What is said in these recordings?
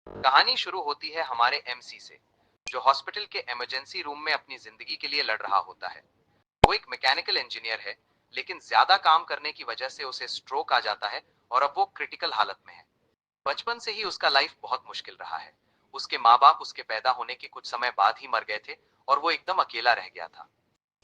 कहानी शुरू होती है हमारे एमसी से, जो हॉस्पिटल के इमरजेंसी रूम में अपनी जिंदगी के लिए लड़ रहा होता है। वो एक मैकेनिकल इंजीनियर है, लेकिन ज्यादा काम करने की वजह से उसे स्ट्रोक आ जाता है और अब वो क्रिटिकल हालत में है। बचपन से ही उसका लाइफ बहुत मुश्किल रहा है। उसके माँ बाप उसके पैदा होने के कुछ समय बाद ही मर गए थे और वो एकदम अकेला रह गया था।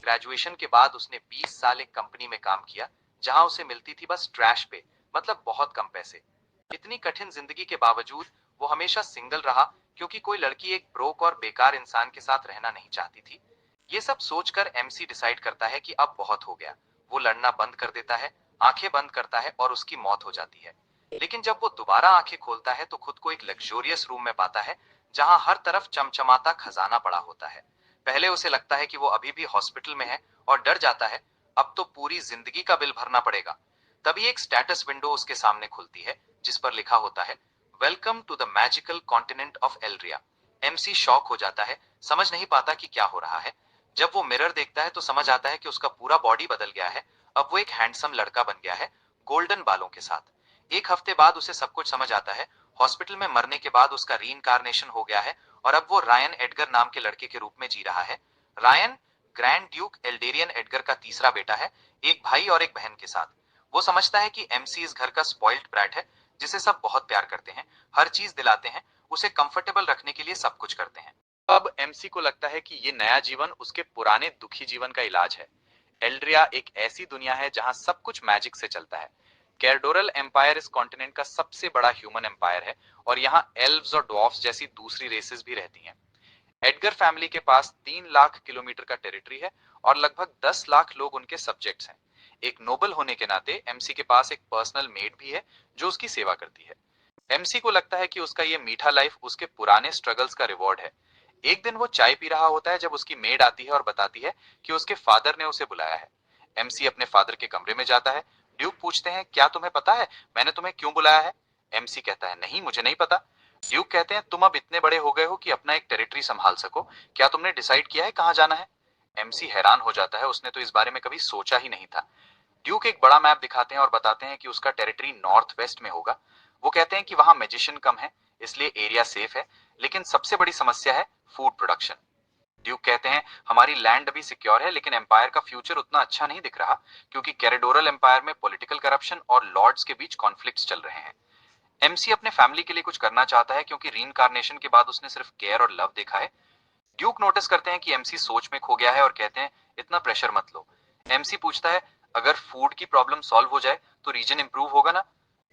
ग्रेजुएशन के बाद उसने 20 साल एक कंपनी में काम किया, जहां उसे मिलती थी बस ट्रैश पे, मतलब बहुत कम पैसे। इतनी कठिन जिंदगी के बावजूद वो हमेशा सिंगल रहा, क्योंकि कोई लड़की एक ब्रोक और बेकार इंसान के साथ रहना नहीं चाहती थी। ये सब सोचकर एमसी डिसाइड करता है कि अब बहुत हो गया। वो लड़ना बंद कर देता है, आंखें बंद करता है और उसकी मौत हो जाती है। लेकिन जब वो दोबारा आंखें खोलता है तो खुद को एक लग्जोरियस रूम में पाता है, जहां हर तरफ चमचमाता खजाना पड़ा होता है। पहले उसे लगता है कि वो अभी भी हॉस्पिटल में है और डर जाता है, अब तो पूरी जिंदगी का बिल भरना पड़ेगा। तभी एक स्टेटस विंडो उसके सामने खुलती है, जिस पर लिखा होता है, welcome to the magical continent of Eldria. MC shock हो जाता है, समझ नहीं पाता कि क्या हो रहा है। जब वो मिरर देखता है तो समझ आता है कि उसका पूरा बॉडी बदल गया है। अब वो एक हैंडसम लड़का बन गया है, गोल्डन बालों के साथ। एक हफ्ते बाद उसे सब कुछ समझ आता है। हॉस्पिटल में मरने के बाद उसका रीइंकार्नेशन हो गया है और अब वो रायन एडगर नाम के लड़के के रूप में जी रहा है। रायन ग्रैंड ड्यूक एल्डेरियन एडगर का तीसरा बेटा है, एक भाई और एक बहन के साथ। वो समझता है कि एमसी इस घर का स्पॉइल्ड ब्रैट है, जिसे सब बहुत प्यार करते हैं, हर चीज दिलाते हैं, उसे कंफर्टेबल रखने के लिए सब कुछ करते हैं। अब एमसी को लगता है कि ये नया जीवन उसके पुराने दुखी जीवन का इलाज है। एल्ड्रिया एक ऐसी दुनिया है जहां सब कुछ मैजिक से चलता है। कैरडोरल एम्पायर इस कॉन्टिनेंट का सबसे बड़ा ह्यूमन एम्पायर है और यहाँ एल्व्स और ड्वार्फ्स जैसी दूसरी रेसेस भी रहती हैं। एडगर फैमिली के पास 3 लाख किलोमीटर का टेरिटरी है और लगभग 10 लाख लोग उनके सब्जेक्ट्स हैं। एक नोबल होने के नाते एमसी के पास एक पर्सनल मेड भी है, जो उसकी सेवा करती है। एमसी को लगता है कि उसका ये मीठा लाइफ उसके पुराने स्ट्रगल्स का रिवॉर्ड है। एक दिन वो चाय पी रहा होता है जब उसकी मेड आती है और बताती है कि उसके फादर ने उसे बुलाया है। एमसी अपने फादर के कमरे में जाता है। ड्यूक पूछते हैं, क्या तुम्हें पता है मैंने तुम्हें क्यों बुलाया है? एमसी कहता है, नहीं मुझे नहीं पता। ड्यूक कहते हैं, तुम अब इतने बड़े हो गए हो कि अपना एक टेरिटरी संभाल सको, क्या तुमने डिसाइड किया है कहाँ जाना है? एमसी हैरान हो जाता है, उसने तो इस बारे में कभी सोचा ही नहीं था। ड्यूक एक बड़ा मैप दिखाते हैं और बताते हैं कि उसका टेरिटरी नॉर्थ वेस्ट में होगा। वो कहते हैं कि वहां मैजिशियन कम है, इसलिए एरिया सेफ है, लेकिन सबसे बड़ी समस्या है फूड प्रोडक्शन। ड्यूक कहते हैं, हमारी लैंड अभी सिक्योर है, लेकिन एम्पायर का फ्यूचर उतना अच्छा नहीं दिख रहा, क्योंकि कैरिडोरल एम्पायर में पॉलिटिकल करप्शन और लॉर्ड्स के बीच कॉन्फ्लिक्ट्स चल रहे हैं। एमसी अपने फैमिली के लिए कुछ करना चाहता है, क्योंकि रीइंकार्नेशन के बाद उसने सिर्फ केयर और लव देखा है। ड्यूक नोटिस करते हैं कि एमसी सोच में खो गया है और कहते हैं, इतना प्रेशर मत लो। एमसी पूछता है, अगर फूड की प्रॉब्लम सॉल्व हो जाए तो रीजन इंप्रूव होगा ना?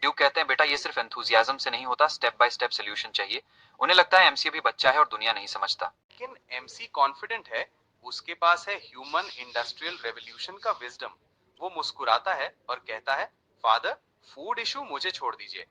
ड्यूक कहते हैं, बेटा ये सिर्फ एंथुजियाज्म से नहीं होता, स्टेप बाय स्टेप सोल्यूशन चाहिए। उन्हें लगता है एमसी अभी बच्चा है और दुनिया नहीं समझता, लेकिन एमसी कॉन्फिडेंट है। उसके पास है ह्यूमन इंडस्ट्रियल रेवोल्यूशन का विजडम। वो मुस्कुराता है और कहता है, फादर फूड इशू मुझे छोड़ दीजिए।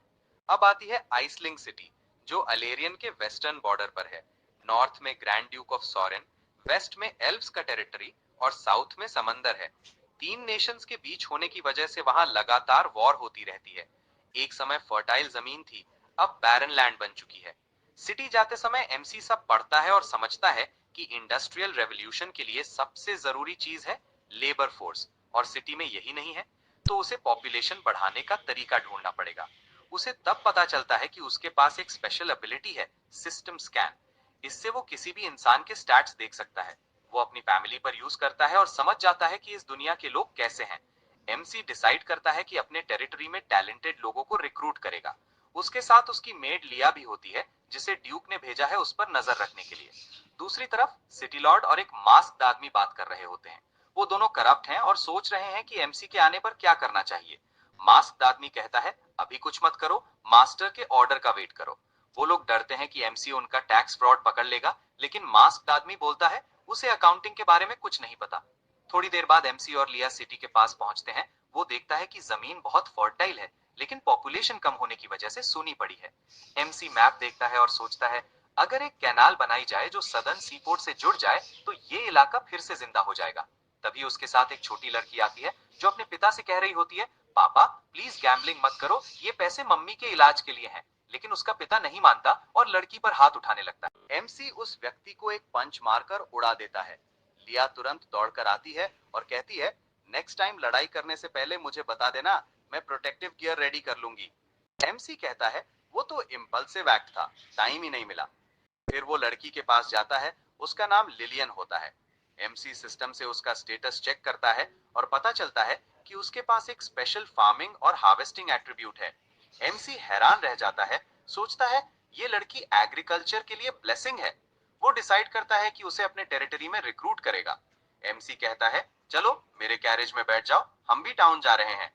अब आती है आइसलिंग सिटी, जो अलेरियन के वेस्टर्न बॉर्डर पर है। नॉर्थ में ग्रैंड ड्यूक ऑफ सॉरेन, वेस्ट में एल्व्स का टेरिटरी और साउथ में समंदर है। तीन नेशंस के बीच होने की वजह से वहां लगातार वॉर होती रहती है। एक समय फर्टाइल जमीन थी, अब बैरन लैंड बन चुकी है। सिटी जाते समय एमसी सब पढ़ता है और समझता है कि इंडस्ट्रियल रेवोल्यूशन के लिए सबसे जरूरी चीज है लेबर फोर्स, और सिटी में यही नहीं है, तो उसे पॉपुलेशन बढ़ाने का तरीका ढूंढना पड़ेगा। उसे तब पता चलता है कि उसके पास एक स्पेशल एबिलिटी है, सिस्टम स्कैन। इससे वो किसी भी इंसान के स्टैट्स देख सकता है। वो अपनी फैमिली पर यूज करता है और समझ जाता है कि इस दुनिया के लोग कैसे हैं। एमसी डिसाइड करता है कि अपने टेरिटरी में टैलेंटेड लोगों को रिक्रूट करेगा। उसके साथ उसकी मेड लिया भी होती है, जिसे ड्यूक ने भेजा है उस पर नजर रखने के लिए। दूसरी तरफ सिटी लॉर्ड और एक मास्क्ड आदमी बात कर रहे होते हैं। वो दोनों करप्ट हैं और सोच रहे हैं कि एमसी के आने पर क्या करना चाहिए। मास्क्ड आदमी कहता है, अभी कुछ मत करो, मास्टर के ऑर्डर का वेट करो। वो लोग डरते हैं कि एमसी उनका टैक्स फ्रॉड पकड़ लेगा, लेकिन मास्क्ड आदमी बोलता है, उसे अकाउंटिंग के बारे में कुछ नहीं पता। थोड़ी देर बाद एमसी और लिया सिटी के पास पहुंचते हैं। वो देखता है कि जमीन बहुत फर्टाइल है, लेकिन पॉपुलेशन कम होने की वजह से सूनी पड़ी है। एमसी मैप देखता है और सोचता है, अगर एक कैनाल बनाई जाए जो सदर्न सीपोर्ट से जुड़ जाए तो ये इलाका फिर से जिंदा हो जाएगा। तभी उसके साथ एक छोटी लड़की आती है, जो अपने पिता से कह रही होती है, पापा प्लीज गैम्बलिंग मत करो, ये पैसे मम्मी के इलाज के लिए हैं। लेकिन उसका पिता नहीं मानता और लड़की पर हाथ उठाने लगता है। एमसी उस व्यक्ति को एक पंच मारकर उड़ा देता है। लिया तुरंत दौड़कर आती है और कहती है, नेक्स्ट टाइम लड़ाई करने से पहले मुझे बता देना, मैं प्रोटेक्टिव गियर रेडी कर लूंगी। एमसी कहता है, वो तो इम्पल्सिव एक्ट था, टाइम ही नहीं मिला। फिर वो लड़की के पास जाता है, उसका नाम लिलियन होता है। एमसी सिस्टम से उसका स्टेटस चेक करता है और पता चलता है कि उसके पास एक स्पेशल फार्मिंग और हार्वेस्टिंग एट्रीब्यूट है। एमसी हैरान रह जाता है, सोचता है ये लड़की एग्रीकल्चर के लिए ब्लेसिंग है। वो डिसाइड करता है कि उसे अपने टेरिटरी में रिक्रूट करेगा। एमसी कहता है, चलो मेरे कैरेज में बैठ जाओ, हम भी टाउन जा रहे हैं।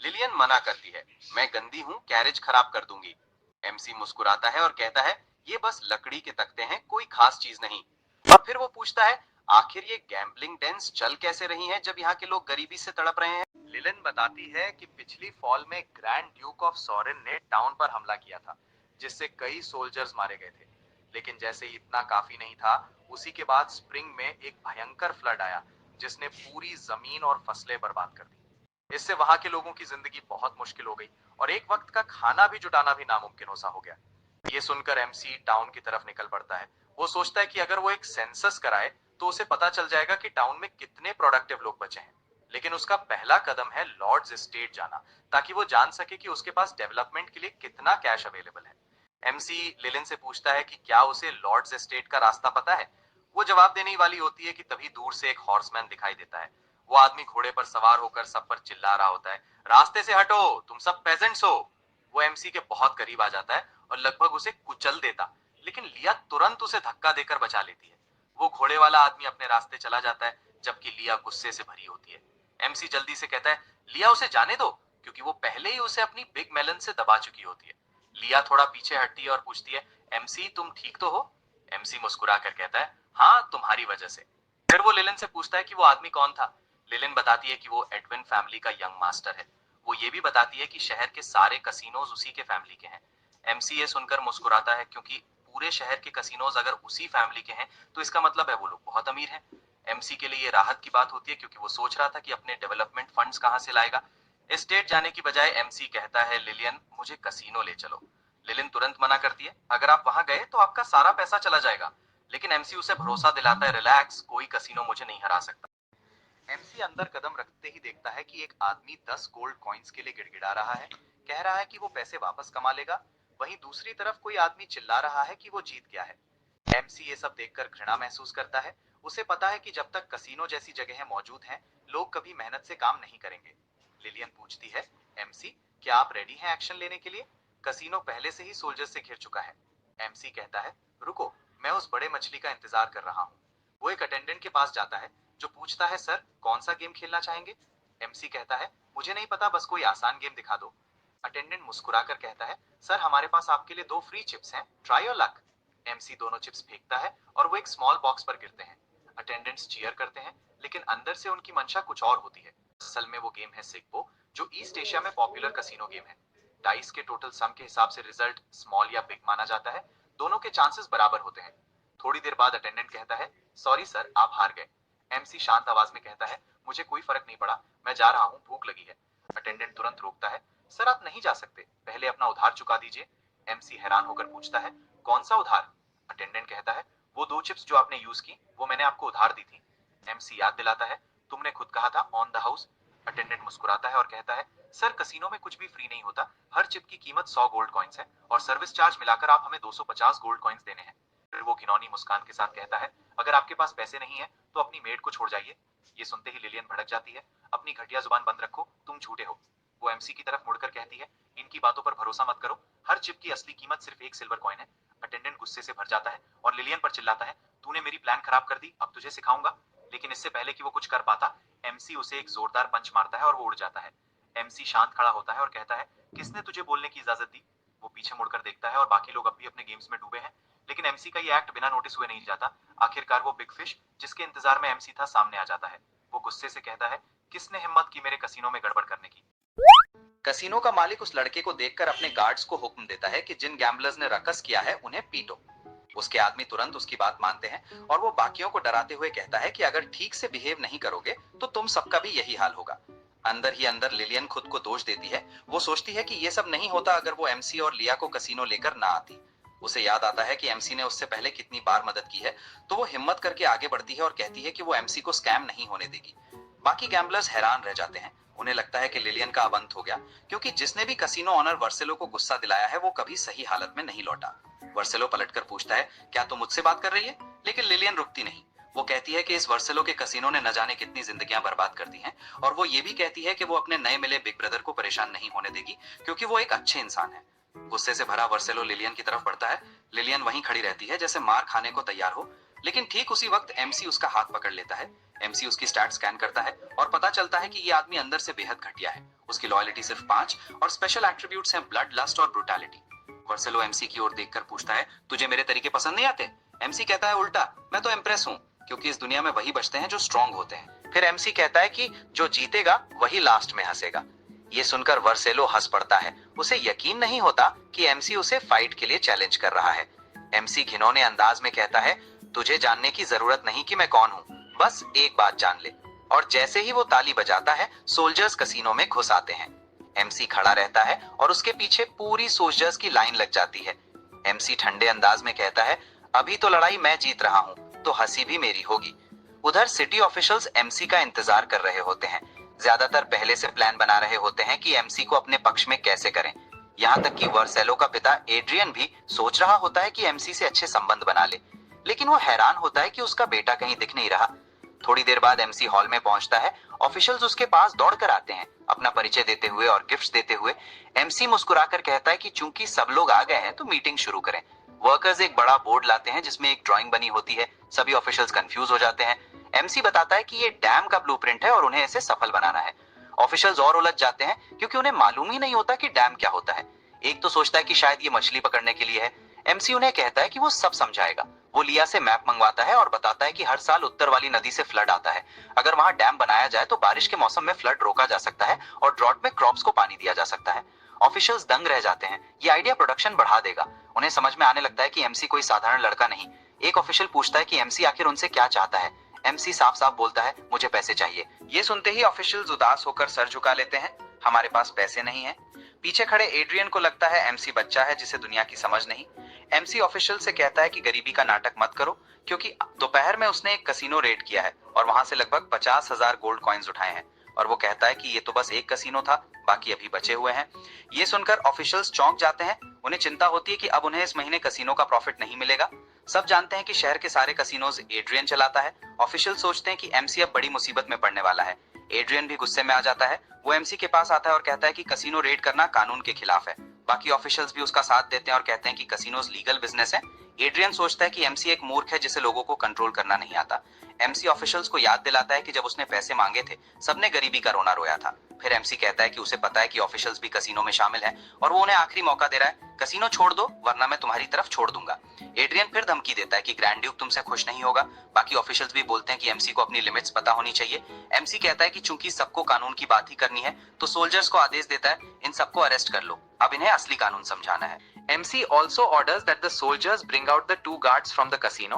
लिलियन मना करती है, मैं गंदी हूँ, कैरेज खराब कर दूंगी। एमसी मुस्कुराता है और कहता है, ये बस लकड़ी के तख्ते हैं, कोई खास चीज नहीं। और फिर वो पूछता है, आखिर ये गैम्बलिंग डेंस चल कैसे रही हैं जब यहाँ के लोग गरीबी से तड़प रहे हैं। लिलिन बताती है कि पिछली फॉल में ग्रैंड ड्यूक ऑफ सॉरेन ने टाउन पर हमला किया था, जिससे कई सोल्जर्स मारे गए थे। लेकिन जैसे ही इतना काफी नहीं था, उसी के बाद स्प्रिंग में एक भयंकर फ्लड आया, जिसने पूरी जमीन और फसलें बर्बाद कर दी। इससे वहां के लोगों की जिंदगी बहुत मुश्किल हो गई और एक वक्त का खाना भी जुटाना भी नामुमकिन सा हो गया। ये सुनकर एमसी टाउन की तरफ निकल पड़ता है। वो सोचता है कि अगर वो एक सेंसस कराए तो उसे पता चल जाएगा कि टाउन में कितने प्रोडक्टिव लोग बचे हैं। लेकिन उसका पहला कदम है लॉर्ड्स एस्टेट जाना, ताकि वो जान सके कि उसके पास डेवलपमेंट के लिए कितना कैश अवेलेबल है। एमसी लिलिन से पूछता है कि क्या उसे लॉर्ड्स एस्टेट का रास्ता पता है। वो जवाब देने वाली होती है कि तभी दूर से एक हॉर्समैन दिखाई देता है। वो आदमी घोड़े पर सवार होकर सब पर चिल्ला रहा होता है, रास्ते से हटो, तुम सब पेजेंट्स हो। वो एमसी के बहुत करीब आ जाता है और लगभग उसे कुचल देता, लेकिन लिया तुरंत उसे धक्का देकर बचा लेती है। वो घोड़े वाला आदमी अपने रास्ते चला जाता है, जबकि लिया गुस्से से भरी होती है। एमसी जल्दी से कहता है, लिया उसे जाने दो, क्योंकि वो पहले ही उसे अपनी बिग मेलन से दबा चुकी होती है। लिया थोड़ा पीछे हटती है और पूछती है, एमसी तुम ठीक तो हो। एमसी मुस्कुरा कर कहता है, हाँ तुम्हारी वजह से। फिर वो लिलिन से पूछता है कि वो आदमी कौन था। लिलिन बताती है कि वो एडविन फैमिली का यंग मास्टर है। वो ये भी बताती है कि शहर के सारे कसिनोज उसी के फैमिली के हैं। एमसी ये सुनकर मुस्कुराता है, क्योंकि पूरे शहर के कसिनोज अगर उसी फैमिली के हैं तो इसका मतलब है वो लोग बहुत अमीर हैं। एमसी के लिए ये राहत की बात होती है, क्योंकि वो सोच रहा था कि अपने डेवलपमेंट फंड्स कहां से लाएगा। एस्टेट जाने की बजाय एमसी कहता है, लिलियन मुझे कसिनो ले चलो। लिलिन तुरंत मना करती है, अगर आप वहां गए तो आपका सारा पैसा चला जाएगा। लेकिन एमसी उसे भरोसा दिलाता है, रिलैक्स, कोई कसिनो मुझे नहीं हरा सकता। एमसी अंदर कदम रखते ही देखता है कि एक आदमी 10 गोल्ड कॉइन्स के लिए गिड़गिड़ा रहा है, कह रहा है कि वो पैसे वापस कमा लेगा। वहीं दूसरी तरफ कोई आदमी चिल्ला रहा है कि वो जीत गया है। एमसी ये सब देखकर घृणा महसूस करता है। उसे पता है कि जब तक कसीनो जैसी जगहें मौजूद हैं, लोग कभी मेहनत से काम नहीं करेंगे। लिलियन पूछती है, एमसी क्या आप रेडी हैं एक्शन लेने के लिए? कसीनो पहले से ही सोल्जर से घिर चुका है। एमसी कहता है, रुको, मैं उस बड़े मछली का इंतजार कर रहा हूँ। वो एक अटेंडेंट के पास जाता है, जो पूछता है, सर कौन सा गेम खेलना चाहेंगे? एमसी कहता है, मुझे नहीं पता, बस कोई आसान गेम दिखा दो। अटेंडेंट मुस्कुराकर कहता है, सर हमारे पास आपके लिए 2 फ्री चिप्स हैं, ट्राई योर लक। एमसी दोनों चिप्स फेंकता है और वो एक स्मॉल बॉक्स पर गिरते हैं। अटेंडेंट्स चीयर करते हैं, लेकिन अंदर से उनकी मंशा कुछ और होती है। असल में वो गेम है सिग्बो, जो ईस्ट एशिया में पॉपुलर कसिनो गेम है। डाइस के टोटल सम के हिसाब से रिजल्ट स्मॉल या बिग माना जाता है। दोनों के चांसेस बराबर होते हैं। थोड़ी देर बाद अटेंडेंट कहता है, सॉरी सर आप हार गए। एमसी शांत आवाज में कहता है, मुझे कोई फर्क नहीं पड़ा, मैं जा रहा हूँ, भूख लगी है। अटेंडेंट तुरंत रोकता है, सर आप नहीं जा सकते, पहले अपना उधार चुका दीजिए। एमसी हैरान होकर पूछता है, कौन सा उधार? अटेंडेंट कहता है, वो 2 चिप्स जो आपने यूज की, वो मैंने आपको उधार दी थी। एमसी याद दिलाता है, तुमने खुद कहा था ऑन द हाउस। अटेंडेंट मुस्कुराता है और कहता है, सर कसिनो में कुछ भी फ्री नहीं होता, हर चिप की कीमत 100 गोल्ड कॉइन्स है और सर्विस चार्ज मिलाकर आप हमें 250 गोल्ड कॉइन्स देने हैं। फिर वो घिनौनी मुस्कान के साथ कहता है, अगर आपके पास पैसे नहीं है तो अपनी मेड को छोड़ जाइए। ये सुनते ही लिलियन भड़क जाती है, अपनी घटिया जुबान बंद रखो, तुम झूठे हो। वो एमसी की तरफ मुड़कर कहती है, इनकी बातों पर भरोसा मत करो, हर चिप की असली कीमत सिर्फ 1 सिल्वर कॉइन है। अटेंडेंट गुस्से से भर जाता है और लिलियन पर चिल्लाता है, तूने मेरी प्लान खराब कर दी, अब तुझे सिखाऊंगा। लेकिन इससे पहले कि वो कुछ कर पाता, एमसी उसे एक जोरदार पंच मारता है और वो उड़ जाता है। एमसी शांत खड़ा होता है और कहता है, किसने तुझे बोलने की इजाजत दी? वो पीछे मुड़कर देखता है और बाकी लोग अब भी अपने गेम्स में डूबे हैं। लेकिन एमसी का ये एक्ट बिना नोटिस हुए नहीं जाता। आखिरकार वो बिग फिश, जिसके इंतजार में एमसी था, सामने आ जाता है। वो गुस्से से कहता है, किसने हिम्मत की मेरे कसीनो में गड़बड़ करने की? कसीनो का मालिक उस लड़के को देखकर अपने गार्ड्स को हुक्म देता है कि जिन गैम्बलर्स ने रकस किया है उन्हें पीटो। उसके आदमी तुरंत उसकी बात मानते हैं और वो बाकियों को डराते हुए कहता है कि अगर ठीक से बिहेव नहीं करोगे तो तुम सबका भी यही हाल होगा। अंदर ही अंदर लिलियन खुद को दोष देती है। वो सोचती है कि ये सब नहीं होता अगर वो एमसी और लिया को कसीनो लेकर ना आती। उसे याद आता है कि एमसी ने उससे पहले कितनी बार मदद की है, तो वो हिम्मत करके आगे बढ़ती है और कहती है कि वो एमसी को स्कैम नहीं होने देगी। बाकी गैम्बलर्स हैरान रह जाते हैं। उन्हें लगता है कि लिलियन का अब अंत हो गया, क्योंकि जिसने भी कसिनो ऑनर वर्सेलो को गुस्सा दिलाया है वो कभी सही हालत में नहीं लौटा। वर्सेलो पलटकर पूछता है, क्या तुम मुझसे बात कर रही है? लेकिन लिलियन रुकती नहीं। वो कहती है कि इस वर्सेलो के कसिनो ने न जाने कितनी जिंदगियां बर्बाद कर दी हैं, और वो ये भी कहती है कि वो अपने नए मिले बिग ब्रदर को परेशान नहीं होने देगी, क्योंकि वो एक अच्छे इंसान है। गुस्से से भरा वर्सेलो लिलियन की तरफ बढ़ता है। लिलियन वहीं खड़ी रहती है जैसे मार खाने को तैयार हो, लेकिन ठीक उसी वक्त एमसी उसका हाथ पकड़ लेता है। एमसी उसकी स्टैट स्कैन करता है और पता चलता है कि ये आदमी अंदर से बेहद घटिया है। उसकी लॉयल्टी सिर्फ 5 और स्पेशल एट्रीब्यूट्स हैं ब्लड, लस्ट और ब्रूटैलिटी। वर्सेलो एमसी की ओर देखकर पूछता है, तुझे मेरे तरीके पसंद नहीं आते? एमसी कहता है, उल्टा, मैं तो इम्प्रेस हूँ, क्योंकि इस दुनिया में वही बचते हैं जो स्ट्रांग होते हैं। फिर एमसी कहता है कि जो जीतेगा वही लास्ट में हंसेगा। ये सुनकर वर्सेलो हंस पड़ता है। उसे यकीन नहीं होता कि एमसी उसे फाइट के लिए चैलेंज कर रहा है। एमसी घिनौने अंदाज में कहता है, तुझे जानने की जरूरत नहीं कि मैं कौन हूँ, बस एक बात जान ले। और जैसे ही वो ताली बजाता है, सोल्जर्स कसीनो में घुस आते हैं। एमसी खड़ा रहता है और उसके पीछे पूरी सोल्जर्स की लाइन लग जाती है। एमसी ठंडे अंदाज में कहता है, अभी तो लड़ाई मैं जीत रहा हूँ, तो हंसी भी मेरी होगी। उधर सिटी ऑफिशियल्स एमसी का इंतजार कर रहे होते हैं। ज्यादातर पहले से प्लान बना रहे होते हैं कि एमसी को अपने पक्ष में कैसे करें। यहाँ तक कि वर्सेलो का पिता एड्रियन भी सोच रहा होता है कि एमसी से अच्छे संबंध बना ले, लेकिन वो हैरान होता है कि उसका बेटा कहीं दिख नहीं रहा। थोड़ी देर बाद एमसी हॉल में पहुंचता है। ऑफिशियल्स उसके पास दौड़कर आते हैं, अपना परिचय देते हुए और गिफ्ट्स देते हुए। एमसी मुस्कुराकर कहता है कि चूंकि सब लोग आ गए हैं तो मीटिंग शुरू करें। वर्कर्स एक बड़ा बोर्ड लाते हैं जिसमें एक ड्राइंग बनी होती है। सभी ऑफिशियल्स कंफ्यूज हो जाते हैं। एमसी बताता है कि ये डैम का ब्लूप्रिंट है और उन्हें इसे सफल बनाना है। ऑफिशियल्स और उलझ जाते हैं क्योंकि उन्हें मालूम ही नहीं होता कि डैम क्या होता है। एक तो सोचता है कि शायद ये मछली पकड़ने के लिए है। एमसी उन्हें कहता है कि वो सब समझाएगा। वो लिया से मैप मंगवाता है और बताता है कि हर साल उत्तर वाली नदी से फ्लड आता है। अगर वहां डैम बनाया जाए तो बारिश के मौसम में फ्लड रोका जा सकता है और ड्रॉट में क्रॉप्स को पानी दिया जा सकता है। ऑफिशियल्स दंग रह जाते हैं। ये आइडिया प्रोडक्शन बढ़ा देगा। उन्हें समझ में आने लगता है कि एमसी कोई साधारण लड़का नहीं। एक ऑफिशियल पूछता है कि एमसी आखिर उनसे क्या चाहता है। एमसी साफ साफ बोलता है, मुझे पैसे चाहिए। ये सुनते ही ऑफिशियल्स उदास होकर सर झुका लेते हैं। हमारे पास पैसे नहीं है। पीछे खड़े एड्रियन को लगता है एमसी बच्चा है जिसे दुनिया की समझ नहीं। एमसी ऑफिशियल से कहता है कि गरीबी का नाटक मत करो, क्योंकि दोपहर में उसने एक कसीनो रेड किया है और वहां से लगभग 50,000 गोल्ड कॉइन्स उठाए हैं। और वो कहता है कि ये तो बस एक कसीनो था, बाकी अभी बचे हुए हैं। ये सुनकर ऑफिशियल्स चौंक जाते हैं। उन्हें चिंता होती है कि अब उन्हें इस महीने कसीनो का प्रॉफिट नहीं मिलेगा। सब जानते हैं कि शहर के सारे कसीनोज एड्रियन चलाता है। ऑफिशियल सोचते हैं कि एमसी अब बड़ी मुसीबत में पड़ने वाला है। एड्रियन भी गुस्से में आ जाता है। वो एमसी के पास आता है और कहता है कि कसीनो रेड करना कानून के खिलाफ है। बाकी ऑफिशियल्स भी उसका साथ देते हैं और कहते हैं कि कसीनोज लीगल बिजनेस है। एड्रियन सोचता है कि एमसी एक मूर्ख है जिसे लोगों को कंट्रोल करना नहीं आता। एमसी ऑफिशियल्स को याद दिलाता है कि जब उसने पैसे मांगे थे सबने गरीबी का रोना रोया था। फिर एमसी कहता है कि उसे पता है कि ऑफिशियल्स भी कसीनो में शामिल हैं और वो उन्हें आखिरी मौका दे रहा है। कसीनो छोड़ दो वरना मैं तुम्हारी तरफ छोड़ दूंगा। एड्रियन फिर धमकी देता है कि ग्रैंड ड्यूक तुमसे खुश नहीं होगा। बाकी ऑफिशियल्स भी बोलते हैं कि एमसी को अपनी लिमिट्स पता होनी चाहिए। एमसी कहता है कि चूंकि सबको कानून की बात ही करनी है तो सोल्जर्स को आदेश देता है, इन सबको अरेस्ट कर लो, अब इन्हें असली कानून समझाना है। MC also orders that the soldiers bring out the 2 guards from the casino.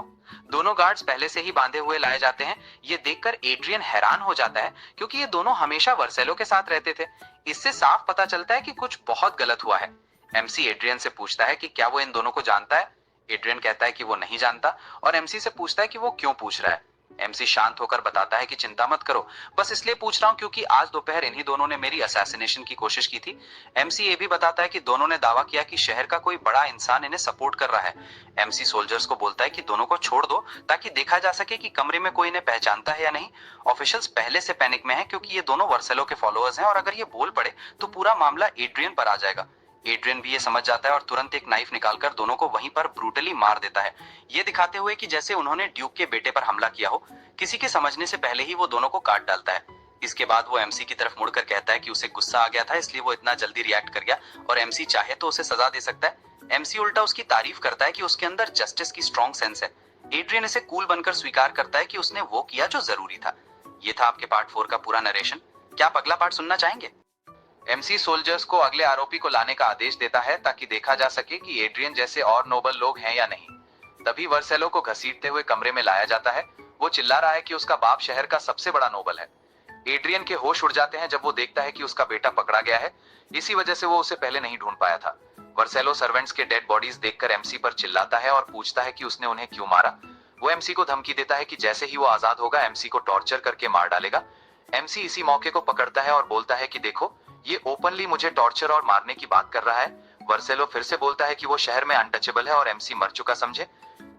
दोनों गार्ड्स पहले से ही बांधे हुए लाए जाते हैं। ये देखकर एड्रियन हैरान हो जाता है क्योंकि ये दोनों हमेशा वर्सेलो के साथ रहते थे। इससे साफ पता चलता है कि कुछ बहुत गलत हुआ है। एमसी एड्रियन से पूछता है कि क्या वो इन दोनों को जानता है। एड्रियन कहता है कि वो नहीं जानता और एमसी से पूछता है कि वो क्यों पूछ रहा है। एमसी शांत होकर बताता है कि चिंता मत करो, बस इसलिए पूछ रहा हूं क्योंकि आज दोपहर इन्हीं दोनों ने मेरी असैसिनेशन की कोशिश की थी। एमसी ये भी बताता है कि दोनों ने दावा किया कि शहर का कोई बड़ा इंसान इन्हें सपोर्ट कर रहा है। एमसी सोल्जर्स को बोलता है कि दोनों को छोड़ दो ताकि देखा जा सके कि कमरे में कोई इन्हें पहचानता है या नहीं। ऑफिशियल्स पहले से पैनिक में है क्योंकि ये दोनों वर्सेलो के फॉलोअर्स हैं और अगर ये बोल पड़े तो पूरा मामला एड्रियन पर आ जाएगा। एड्रियन भी ये समझ जाता है और तुरंत एक नाइफ निकालकर दोनों को वहीं पर ब्रूटली मार देता है, ये दिखाते हुए कि जैसे उन्होंने ड्यूक के बेटे पर हमला किया हो। किसी के समझने से पहले ही वो दोनों को काट डालता है। इसके बाद वो एमसी की तरफ मुड़कर कहता है कि उसे गुस्सा आ गया था इसलिए वो इतना जल्दी रिएक्ट कर गया और एमसी चाहे तो उसे सजा दे सकता है। एमसी उल्टा उसकी तारीफ करता है कि उसके अंदर जस्टिस की स्ट्रॉन्ग सेंस है। एड्रियन इसे कूल बनकर स्वीकार करता है कि उसने वो किया जो जरूरी था। ये था आपके पार्ट 4 का पूरा नरेशन। क्या आप अगला पार्ट सुनना चाहेंगे? एमसी सोल्जर्स को अगले आरोपी को लाने का आदेश देता है ताकि देखा जा सके कि एड्रियन जैसे और नोबल लोग हैं या नहीं। तभी वर्सेलो को घसीटते हुए कमरे में लाया जाता है। वो चिल्ला रहा है कि उसका बाप शहर का सबसे बड़ा नोबल है। एड्रियन के होश उड़ जाते हैं जब वो देखता है कि उसका बेटा पकड़ा गया है। इसी वजह से वो उसे पहले नहीं ढूंढ पाया था। वर्सेलो सर्वेंट्स के डेड बॉडीज देखकर एमसी पर चिल्लाता है और पूछता है कि उसने उन्हें क्यों मारा। वो एमसी को धमकी देता है कि जैसे ही वो आजाद होगा एमसी को टॉर्चर करके मार डालेगा। एमसी इसी मौके को पकड़ता है और बोलता है कि देखो, ये ओपनली मुझे टॉर्चर और मारने की बात कर रहा है। वर्सेलो फिर से बोलता है कि वो शहर में अनटचेबल है और एमसी मर चुका समझे।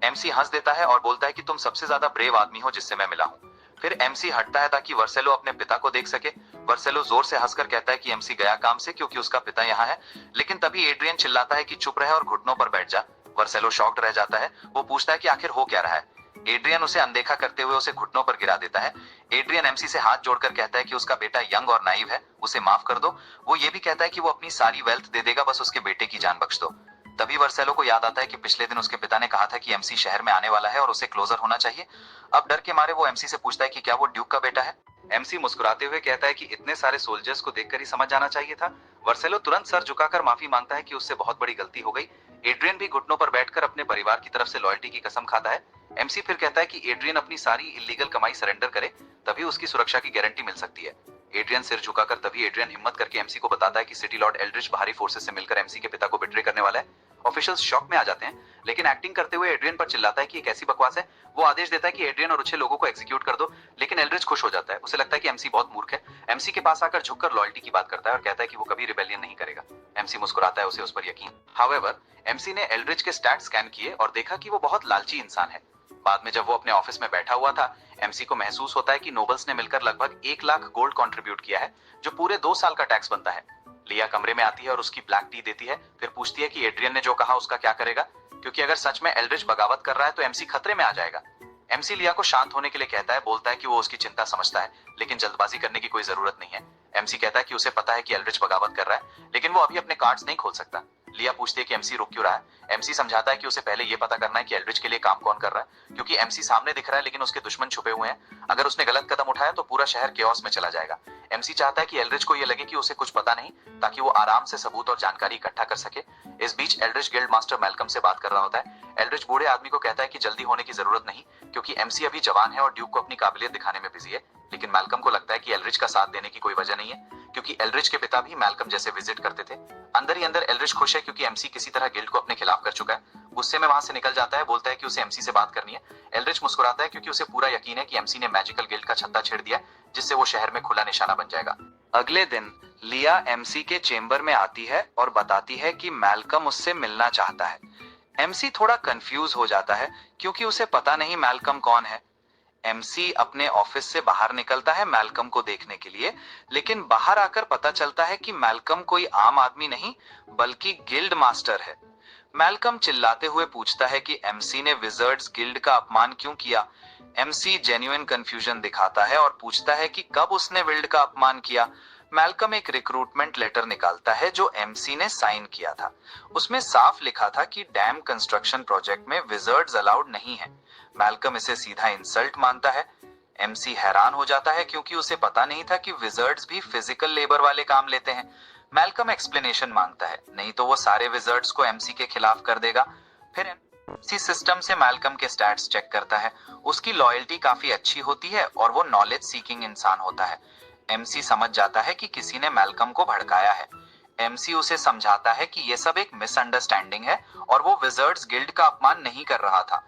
एमसी हंस देता है और बोलता है कि तुम सबसे ज्यादा ब्रेव आदमी हो जिससे मैं मिला हूँ। फिर एमसी हटता है ताकि वर्सेलो अपने पिता को देख सके। वर्सेलो जोर से हंसकर कहता है कि एमसी गया काम से क्योंकि उसका पिता यहाँ है। लेकिन तभी एड्रियन चिल्लाता है कि चुप रहे और घुटनों पर बैठ जा। वर्सेलो शॉक्ड रह जाता है। वो पूछता है कि आखिर हो क्या रहा है। एड्रियन उसे अनदेखा करते हुए उसे घुटनों पर गिरा देता है। एड्रियन एमसी से हाथ जोड़कर कहता है कि उसका बेटा यंग और नाइव है, उसे माफ कर दो। वो ये भी कहता है कि वो अपनी सारी वेल्थ दे देगा, बस उसके बेटे की जान बख्श दो। तभी वर्सेलो को याद आता है कि पिछले दिन उसके पिता ने कहा था कि एमसी शहर में आने वाला है और उसे क्लोजर होना चाहिए। अब डर के मारे वो एमसी से पूछता है कि क्या वो ड्यूक का बेटा है। एमसी मुस्कुराते हुए कहता है कि इतने सारे सोल्जर्स को देखकर ही समझ जाना चाहिए था। वर्सेलो तुरंत सर झुकाकर माफी मांगता है कि उससे बहुत बड़ी गलती हो गई। एड्रियन भी घुटनों पर बैठकर अपने परिवार की तरफ से लॉयल्टी की कसम खाता है। एमसी फिर कहता है कि एड्रियन अपनी सारी इलीगल कमाई सरेंडर करे, तभी उसकी सुरक्षा की गारंटी मिल सकती है। एड्रियन सिर झुकाकर तभी एड्रियन हिम्मत करके एमसी को बताता है कि सिटी लॉर्ड एल्ड्रिच बाहरी फोर्सेस से मिलकर एमसी के पिता को बिट्रे करने वाला है। ऑफिशियल्स शॉक में आ जाते हैं, लेकिन एक्टिंग करते हुए एड्रियन पर चिल्लाता है कि ये कैसी बकवास है। वो आदेश देता है कि एड्रियन और अच्छे लोगों को एग्जीक्यूट कर दो, लेकिन एल्ड्रिच खुश हो जाता है। उसे लगता है कि एमसी बहुत मूर्ख है। एमसी के पास आकर झुककर लॉयल्टी की बात करता है और कहता है कि वो कभी रिबेलियन नहीं करेगा। एमसी मुस्कुराता है, उसे उस पर यकीन। हाउएवर, एमसी ने एल्ड्रिच के स्टैट स्कैन किए और देखा कि वो बहुत लालची इंसान है। बाद में जब वो अपने ऑफिस में बैठा हुआ था, एमसी को महसूस होता है कि नोबल्स ने मिलकर लगभग 1 लाख गोल्ड कंट्रीब्यूट किया है, जो पूरे 2 साल का टैक्स बनता है। लिया कमरे में आती है और उसकी ब्लैक टी देती है, फिर पूछती है कि एड्रियन ने जो कहा उसका क्या करेगा, क्योंकि अगर सच में एल्ड्रिच बगावत कर रहा है तो एमसी खतरे में आ जाएगा। एमसी लिया को शांत होने के लिए कहता है, बोलता है कि वो उसकी चिंता समझता है, लेकिन जल्दबाजी करने की कोई जरूरत नहीं है। एमसी कहता है कि उसे पता है कि एल्ड्रिच बगावत कर रहा है, लेकिन वो अभी अपने कार्ड्स नहीं खोल सकता। लिया पूछती है कि एमसी रुक क्यों रहा है। एमसी समझाता है कि उसे पहले ये पता करना है कि एल्ड्रिच के लिए काम कौन कर रहा है, क्योंकि एमसी सामने दिख रहा है लेकिन उसके दुश्मन छुपे हुए हैं। अगर उसने गलत कदम उठाया तो पूरा शहर केओस में चला जाएगा। एमसी चाहता है कि एल्ड्रिच को ये लगे कि उसे कुछ पता नहीं, ताकि वो आराम से सबूत और जानकारी इकट्ठा कर सके। इस बीच एल्ड्रिच गिल्ड मास्टर मैल्कम से बात कर रहा होता है। एल्ड्रिच बूढ़े आदमी को कहता है कि जल्दी होने की जरूरत नहीं, क्योंकि एमसी अभी जवान है और ड्यूक को अपनी काबिलियत दिखाने में बिजी है। लेकिन मैल्कम को लगता है कि एल्ड्रिच का साथ देने की कोई वजह नहीं है, क्योंकि एल्ड्रिच के पिता भी मैल्कम जैसे विजिट करते थे। अंदर ही अंदर एल्ड्रिच खुश है क्योंकि एमसी किसी तरह गिल्ड को अपने खिलाफ कर चुका है। गुस्से में वहां से निकल जाता है, बोलता है कि उसे एमसी से बात करनी है। एल्ड्रिच मुस्कुराता है क्योंकि उसे पूरा यकीन है कि एमसी ने मैजिकल गिल्ड का छत्ता छेड़ दिया, जिससे वो शहर में खुला निशाना बन जाएगा। अगले दिन लिया एमसी के चेंबर में आती है और बताती है कि मैल्कम उससे मिलना चाहता है। एमसी थोड़ा कंफ्यूज हो जाता है क्योंकि उसे पता नहीं मैल्कम कौन है। एमसी अपने ऑफिस से बाहर निकलता है मैल्कम को देखने के लिए, लेकिन बाहर आकर पता चलता है कि मैल्कम कोई आम आदमी नहीं बल्कि गिल्ड मास्टर है। मैल्कम चिल्लाते हुए पूछता है कि एमसी ने विजर्ड्स गिल्ड का अपमान क्यों किया। एमसी जेन्युइन कंफ्यूजन दिखाता है और पूछता है कि कब उसने विल्ड का अपमान किया। मैल्कम एक रिक्रूटमेंट लेटर निकालता है जो एमसी ने साइन किया था। उसमें साफ लिखा था कि डैम कंस्ट्रक्शन प्रोजेक्ट में विजर्ड्स अलाउड नहीं है। मैल्कम इसे सीधा इंसल्ट मानता है। एमसी हैरान हो जाता है क्योंकि उसे पता नहीं था कि विजर्ड्स भी फिजिकल लेबर वाले काम लेते हैं। मैल्कम एक्सप्लेनेशन मांगता है, नहीं तो वो सारे विजर्ड्स को एमसी के खिलाफ कर देगा। फिर एमसी सिस्टम से मैल्कम के स्टैट्स चेक करता है। उसकी लॉयल्टी काफी अच्छी होती है और वो नॉलेज सीकिंग इंसान होता है। एमसी समझ जाता है कि किसी ने मैल्कम को भड़काया है। एमसी उसे समझाता है कि ये सब एक मिसअंडरस्टैंडिंग है और वो विजर्ड्स गिल्ड का अपमान नहीं कर रहा था।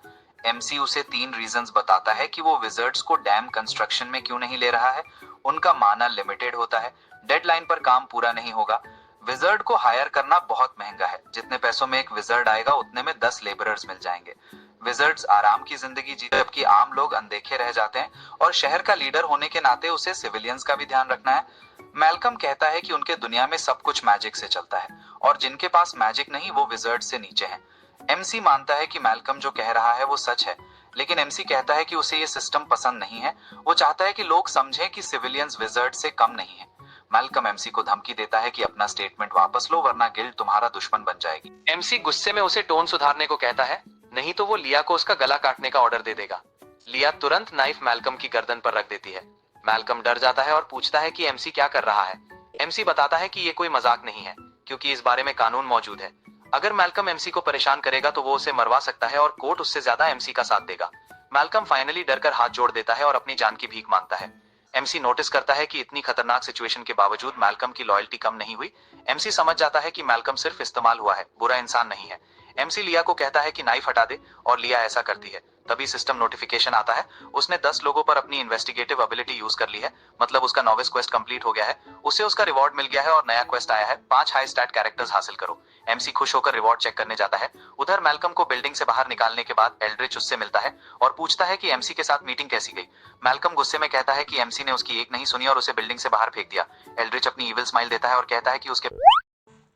एमसी उसे 3 रीजंस बताता है कि वो विजर्ड्स को डैम कंस्ट्रक्शन में क्यों नहीं ले रहा है। उनका माना लिमिटेड होता है, डेडलाइन पर काम पूरा नहीं होगा, विजर्ड को हायर करना बहुत महंगा है, जितने पैसों में एक विजर्ड आएगा उतने में 10 लेबरर्स मिल जाएंगे। विजर्ड्स आराम की जिंदगी जीते जबकि आम लोग अनदेखे रह जाते हैं, और शहर का लीडर होने के नाते उसे सिविलियंस का भी ध्यान रखना है। मैल्कम कहता है कि उनके दुनिया में सब कुछ मैजिक से चलता है और जिनके पास मैजिक नहीं वो विजर्ड से नीचे हैं। एमसी मानता है कि मैल्कम जो कह रहा है वो सच है, लेकिन एमसी कहता है कि उसे ये सिस्टम पसंद नहीं है। वो चाहता है कि लोग समझें कि सिविलियंस विजर्ड से कम नहीं है। मैल्कम एमसी को धमकी देता है कि अपना स्टेटमेंट वापस लो वरना गिल्ड तुम्हारा दुश्मन बन जाएगी। एमसी गुस्से में उसे टोन सुधारने को कहता है, नहीं तो वो लिया को उसका गला काटने का ऑर्डर दे देगा। लिया तुरंत नाइफ मैल्कम की गर्दन पर रख देती है। मैल्कम डर जाता है और पूछता है कि एमसी क्या कर रहा है। एमसी बताता है कि ये कोई मजाक नहीं है, क्योंकि इस बारे में कानून मौजूद है। अगर मैल्कम एमसी को परेशान करेगा तो वो उसे मरवा सकता है और कोर्ट उससे ज्यादा एमसी का साथ देगा। मैल्कम फाइनली डरकर हाथ जोड़ देता है और अपनी जान की भीख मांगता है। एमसी नोटिस करता है कि इतनी खतरनाक सिचुएशन के बावजूद मैल्कम की लॉयल्टी कम नहीं हुई। एमसी समझ जाता है कि मैल्कम सिर्फ इस्तेमाल हुआ है, बुरा इंसान नहीं है। एमसी लिया को कहता है कि नाइफ हटा दे और लिया ऐसा करती है। तभी सिस्टम नोटिफिकेशन आता है, उसने 10 लोगों पर अपनी इन्वेस्टिगेटिव एबिलिटी यूज कर ली है, मतलब उसका नॉविस क्वेस्ट कंप्लीट हो गया है, उसे उसका रिवॉर्ड मिल गया है और नया क्वेस्ट आया है, 5 हाई स्टैट कैरेक्टर्स हासिल करो। एमसी खुश होकर रिवॉर्ड चेक करने जाता है। उधर मैल्कम को बिल्डिंग से बाहर निकालने के बाद एल्ड्रिच उससे मिलता है और पूछता है कि एमसी के साथ मीटिंग कैसी गई। मैल्कम गुस्से में कहता है कि एमसी ने उसकी एक नहीं सुनी और उसे बिल्डिंग से बाहर फेंक दिया। एल्ड्रिच अपनी इविल स्माइल देता है और कहता है कि उसके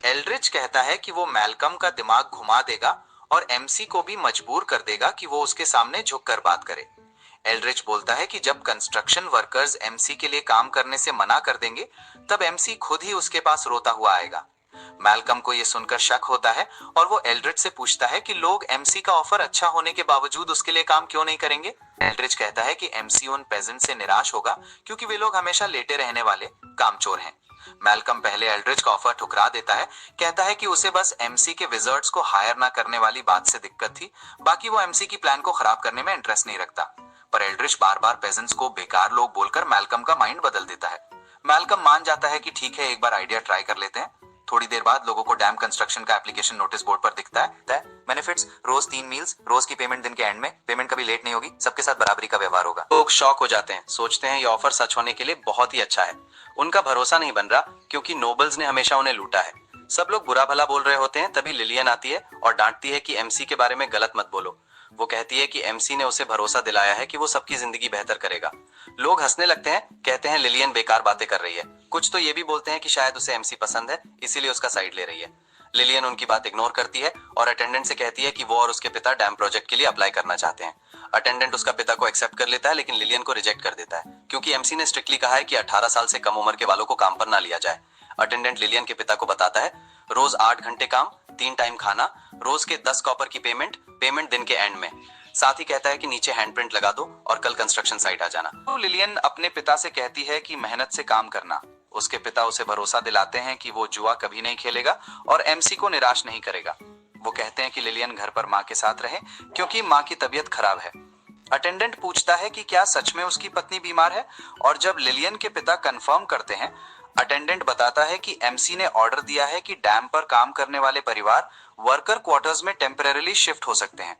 एल्ड्रिच कहता है कि वो मैल्कम का दिमाग घुमा देगा और एमसी को भी मजबूर कर देगा कि वो उसके सामने झुककर बात करे। एल्ड्रिच बोलता है कि जब कंस्ट्रक्शन वर्कर्स एमसी के लिए काम करने से मना कर देंगे, तब एमसी खुद ही उसके पास रोता हुआ आएगा। मैल्कम को यह सुनकर शक होता है और वो एल्ड्रिच से पूछता है कि लोग एमसी का ऑफर अच्छा होने के बावजूद उसके लिए काम क्यों नहीं करेंगे। एल्ड्रिच कहता है कि एमसी उन पेजेंट से निराश होगा क्योंकि वे लोग हमेशा लेटे रहने वाले कामचोर हैं। मैल्कम पहले एल्ड्रिच का ऑफर ठुकरा देता है, कहता है कि उसे बस एमसी के विजर्ड्स को हायर ना करने वाली बात से दिक्कत थी, बाकी वो एमसी की प्लान को खराब करने में इंटरेस्ट नहीं रखता। पर एल्ड्रिच बार बार पेजेंट्स को बेकार लोग बोलकर मैल्कम का माइंड बदल देता है। मैल्कम मान जाता है कि ठीक है, एक बार आइडिया ट्राई कर लेते हैं। थोड़ी देर बाद लोगों को डैम कंस्ट्रक्शन का एप्लीकेशन नोटिस बोर्ड पर दिखता है, बेनिफिट्स, रोज 3 मील्स, रोज की पेमेंट दिन के एंड में, पेमेंट कभी लेट नहीं होगी, सबके साथ बराबरी का व्यवहार होगा। लोग शॉक हो जाते हैं, सोचते हैं ये ऑफर सच होने के लिए बहुत ही अच्छा है। उनका भरोसा नहीं बन रहा क्योंकि नोबल्स ने हमेशा उन्हें लूटा है। सब लोग बुरा भला बोल रहे होते हैं, तभी लिलियन आती है और डांटती है कि एमसी के बारे में गलत मत बोलो। वो कहती है कि एमसी ने उसे भरोसा दिलाया है कि वो सबकी जिंदगी बेहतर करेगा। लोग हंसने लगते हैं, कहते हैं लिलियन बेकार बातें कर रही है। कुछ तो ये भी बोलते हैं कि शायद उसे एमसी पसंद है, इसीलिए उसका साइड ले रही है। लिलियन उनकी बात इग्नोर करती है और अटेंडेंट से कहती है कि वो और उसके पिता डैम प्रोजेक्ट के लिए अप्लाई करना चाहते हैं। अटेंडेंट उसका पिता को एक्सेप्ट कर लेता है, लेकिन लिलियन को रिजेक्ट कर देता है क्योंकि एमसी ने स्ट्रिक्टली कहा है कि 18 साल से कम उम्र के वालों को काम पर ना लिया जाए। अटेंडेंट लिलियन के पिता को बताता है, रोज 8 घंटे काम, 3 टाइम खाना, रोज के 10 कॉपर की पेमेंट दिन के एंड में। साथ ही कहता है कि नीचे हैंडप्रिंट लगा दो और कल कंस्ट्रक्शन साइट आ जाना। तो लिलियन अपने पिता से कहती है कि मेहनत से काम करना। उसके पिता उसे भरोसा दिलाते हैं कि वो जुआ कभी नहीं खेलेगा और एमसी को निराश नहीं करेगा। वो कहते हैं कि लिलियन घर पर माँ के साथ रहे क्योंकि माँ की तबीयत खराब है। अटेंडेंट पूछता है कि क्या सच में उसकी पत्नी बीमार है, और जब लिलियन के पिता कंफर्म करते हैं, अटेंडेंट बताता है कि एमसी ने ऑर्डर दिया है कि डैम पर काम करने वाले परिवार वर्कर क्वार्टर्स में टेम्परेरीली शिफ्ट हो सकते हैं।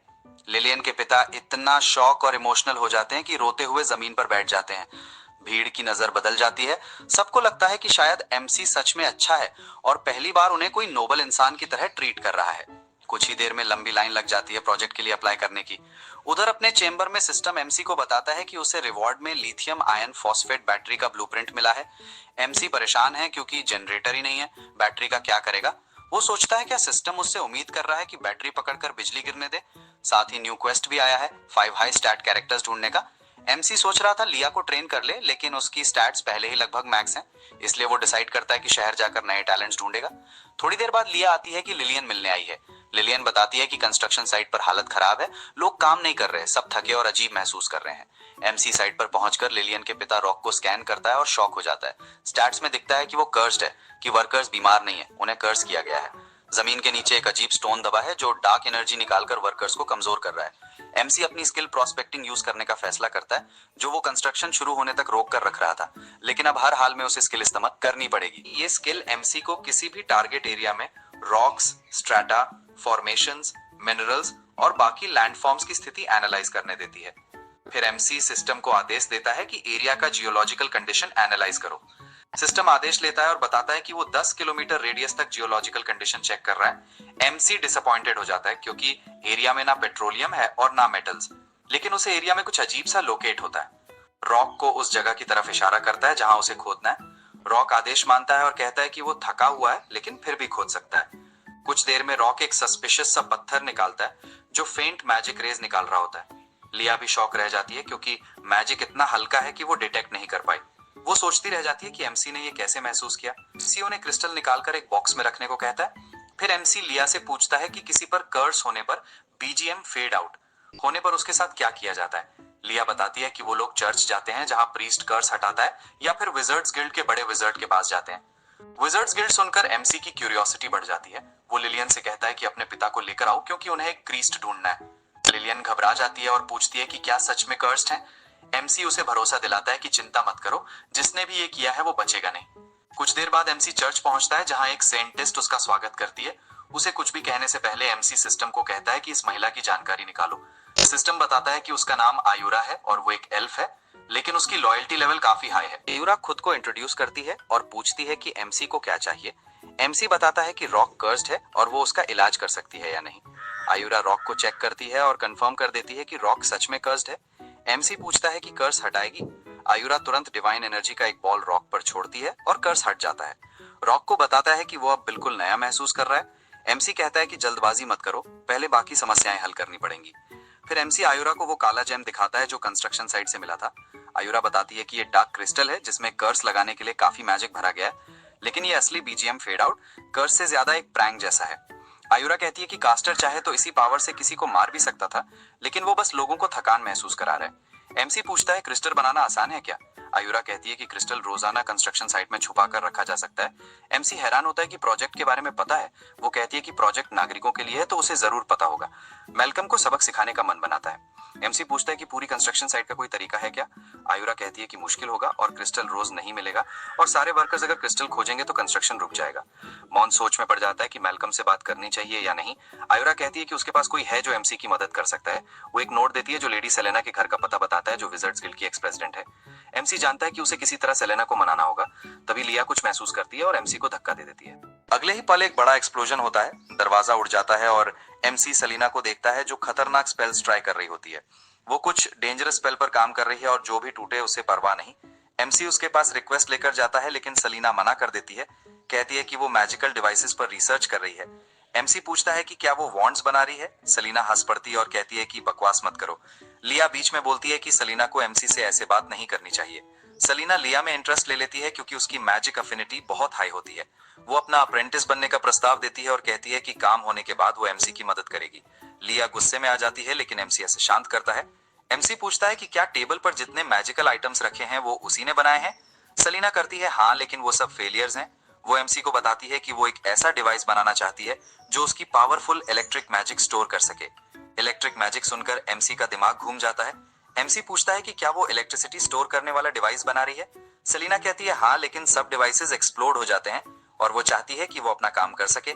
लिलियन के पिता इतना शॉक और इमोशनल हो जाते हैं कि रोते हुए जमीन पर बैठ जाते हैं। भीड़ की नजर बदल जाती है, सबको लगता है कि शायद एमसी सच में अच्छा है और पहली बार उन्हें कोई नोबल इंसान की तरह ट्रीट कर रहा है। कुछ ही देर में लंबी लाइन लग जाती है प्रोजेक्ट के लिए अप्लाई करने की। उधर अपने चेंबर में सिस्टम एमसी को बताता है कि उसे रिवॉर्ड में लिथियम आयन फॉस्फेट बैटरी का ब्लूप्रिंट मिला है। एमसी परेशान है क्योंकि जनरेटर ही नहीं है, बैटरी का क्या करेगा। वो सोचता है क्या सिस्टम उससे उम्मीद कर रहा है कि बैटरी पकड़कर बिजली गिरने दे। साथ ही न्यू क्वेस्ट भी आया है, 5 हाई स्टैट कैरेक्टर्स ढूंढने का। एमसी सोच रहा था लिया को ट्रेन कर ले, लेकिन उसकी स्टैट्स पहले ही लगभग मैक्स हैं, इसलिए वो डिसाइड करता है कि शहर जाकर नए टैलेंट्स ढूंढेगा। थोड़ी देर बाद लिया आती है कि लिलियन मिलने आई है। लिलियन बताती है कि कंस्ट्रक्शन साइट पर हालत खराब है, लोग काम नहीं कर रहे, सब थके और अजीब महसूस कर रहे हैं। एमसी साइट पर पहुंचकर लिलियन के पिता रॉक को स्कैन करता है और शॉक हो जाता है। स्टैट्स में दिखता है कि वो कर्स्ड है, कि वर्कर्स बीमार नहीं है, उन्हें कर्स किया गया है। जमीन के नीचे एक अजीब स्टोन दबा है जो डार्क एनर्जी निकालकर वर्कर्स को कमजोर कर रहा है। एमसी अपनी स्किल प्रोस्पेक्टिंग यूज करने का फैसला करता है, जो वो कंस्ट्रक्शन शुरू होने तक रोक कर रख रहा था, लेकिन अब हर हाल में उसे स्किल इस्तेमाल करनी पड़ेगी। ये स्किल एमसी को किसी भी टारगेट एरिया में रॉक्स, स्ट्रेटा, फॉर्मेशंस, मिनरल्स और बाकी लैंडफॉर्म्स की स्थिति एनालाइज करने देती है। फिर एमसी सिस्टम को आदेश देता है कि एरिया का जियोलॉजिकल कंडीशन एनालाइज करो। सिस्टम आदेश लेता है और बताता है कि वो 10 किलोमीटर रेडियस तक जियोलॉजिकल कंडीशन चेक कर रहा है। एमसी डिसअपॉइंटेड हो जाता है क्योंकि एरिया में ना पेट्रोलियम है और ना मेटल्स, लेकिन उसे एरिया में कुछ अजीब सा लोकेट होता है। रॉक को उस जगह की तरफ इशारा करता है जहां उसे खोदना है। रॉक आदेश मानता है और कहता है कि वो थका हुआ है लेकिन फिर भी खोद सकता है। कुछ देर में रॉक एक सस्पिशियस सा पत्थर निकालता है जो फेंट मैजिक रेज निकाल रहा होता है। लिया भी शॉक रह जाती है क्योंकि मैजिक इतना हल्का है कि वो डिटेक्ट नहीं कर पाई। वो सोचती रह जाती है कि एमसी ने ये कैसे महसूस किया। एमसी उन्हें क्रिस्टल निकालकर एक बॉक्स में रखने को कहता है। फिर एमसी लिया से पूछता है कि किसी पर कर्स होने पर, बीजीएम फेड आउट होने पर उसके साथ क्या किया जाता है। लिया बताती है कि वो लोग चर्च जाते हैं जहां प्रीस्ट कर्स हटाता है, या फिर विजर्ड्स गिल्ड के बड़े विजर्ड के पास जाते हैं। विजर्ड्स गिल्ड सुनकर एमसी की क्यूरियोसिटी बढ़ जाती है। वो लिलियन से कहता है कि अपने पिता को लेकर आओ क्योंकि उन्हें एक प्रीस्ट ढूंढना है। लिलियन घबरा जाती है और पूछती है कि क्या सच में कर्स्ड है। एमसी उसे भरोसा दिलाता है कि चिंता मत करो, जिसने भी ये किया है वो बचेगा नहीं। कुछ देर बाद एमसी चर्च पहुंचता है जहां एक सेंटिस्ट उसका स्वागत करती है। उसे कुछ भी कहने से पहले एमसी सिस्टम को कहता है कि इस महिला की जानकारी निकालो। सिस्टम बताता है कि उसका नाम आयुरा है और वो एक एल्फ है, लेकिन उसकी लॉयल्टी लेवल काफी हाई है। आयुरा खुद को इंट्रोड्यूस करती है और पूछती है कि एमसी को क्या चाहिए। एमसी बताता है कि रॉक कर्स्ड है और वो उसका इलाज कर सकती है या नहीं। आयुरा रॉक को चेक करती है और कंफर्म कर देती है कि रॉक सच में कर्स्ड है। एमसी पूछता है कि कर्स हटाएगी। आयुरा तुरंत डिवाइन एनर्जी का एक बॉल रॉक पर छोड़ती है और कर्स हट जाता है। रॉक को बताता है कि वो अब बिल्कुल नया महसूस कर रहा है। एमसी कहता है कि जल्दबाजी मत करो, पहले बाकी समस्याएं हल करनी पड़ेंगी। फिर एमसी आयुरा को वो काला जेम दिखाता है जो कंस्ट्रक्शन साइट से मिला था। आयुरा बताती है कि ये डार्क क्रिस्टल है जिसमें कर्स लगाने के लिए काफी मैजिक भरा गया है, लेकिन ये असली बीजीएम फेड आउट कर्स से ज्यादा एक प्रैंक जैसा है। आयुरा कहती है कि कास्टर चाहे तो इसी पावर से किसी को मार भी सकता था, लेकिन वो बस लोगों को थकान महसूस करा रहा है। एमसी पूछता है क्रिस्टल बनाना आसान है क्या। आयुरा कहती है कि क्रिस्टल रोजाना कंस्ट्रक्शन साइट में छुपा कर रखा जा सकता है। एमसी हैरान होता है कि प्रोजेक्ट के बारे में पता है। वो कहती है कि प्रोजेक्ट नागरिकों के लिए है तो उसे जरूर पता होगा। मेलकम को सबक सिखाने का मन बनाता है। एमसी पूछता है कि पूरी कंस्ट्रक्शन साइट का कोई तरीका है क्या। आयुरा कहती है कि मुश्किल होगा और क्रिस्टल रोज नहीं मिलेगा और सारे वर्कर्स अगर क्रिस्टल खोजेंगे तो कंस्ट्रक्शन रुक जाएगा। मॉन सोच में पड़ जाता है कि मेलकम से बात करनी चाहिए या नहीं। आयुरा कहती है कि उसके पास कोई है जो एमसी की मदद कर सकता है। वो एक नोट देती है जो लेडी सेलेना के घर का पता बताता है, जो विजर्ड्स गिल्ड की एक्स प्रेसिडेंट है। एमसी जानता है कि उसे किसी तरह सेलेना को मनाना होगा। तभी लिया कुछ महसूस करती है और एमसी को धक्का दे देती है। अगले ही पल एक बड़ा एक्सप्लोजन होता है, दरवाजा उड़ जाता है और एमसी सेलिना को देखता है जो खतरनाक स्पेल्स ट्राई कर रही होती है। वो कुछ डेंजरस स्पेल पर काम कर रही है और जो भी टूटे उसे परवाह नहीं। एमसी उसके पास रिक्वेस्ट लेकर जाता है, लेकिन सेलिना मना कर देती है। कहती है कि वो मैजिकल डिवाइसेस पर रिसर्च कर रही है। एमसी पूछता है कि क्या वो वॉन्ड्स बना रही है। सेलिना हंस पड़ती है और कहती है कि बकवास मत करो। लिया बीच में बोलती है कि सेलिना को एमसी से ऐसे बात नहीं करनी चाहिए। सेलिना लिया में इंटरेस्ट ले लेती है क्योंकि उसकी मैजिक अफिनिटी बहुत हाई होती है। वो अपना अप्रेंटिस बनने का प्रस्ताव देती है और कहती है कि काम होने के बाद वो एमसी की मदद करेगी। लिया गुस्से में आ जाती है, लेकिन एमसी ऐसे शांत करता है। एमसी पूछता है कि क्या टेबल पर जितने मैजिकल आइटम्स रखे हैं वो उसी ने बनाए हैं। सेलिना करती है हाँ, लेकिन वो सब फेलियर्स हैं। वो एमसी को बताती है कि वो एक ऐसा डिवाइस बनाना चाहती है जो उसकी पावरफुल इलेक्ट्रिक मैजिक स्टोर कर सके। इलेक्ट्रिक मैजिक सुनकर एमसी का दिमाग घूम जाता है। एमसी पूछता है कि क्या वो इलेक्ट्रिसिटी स्टोर करने वाला डिवाइस बना रही है। सेलिना कहती है हाँ, लेकिन सब डिवाइसेस एक्सप्लोड हो जाते हैं और वो चाहती है कि वो अपना काम कर सके।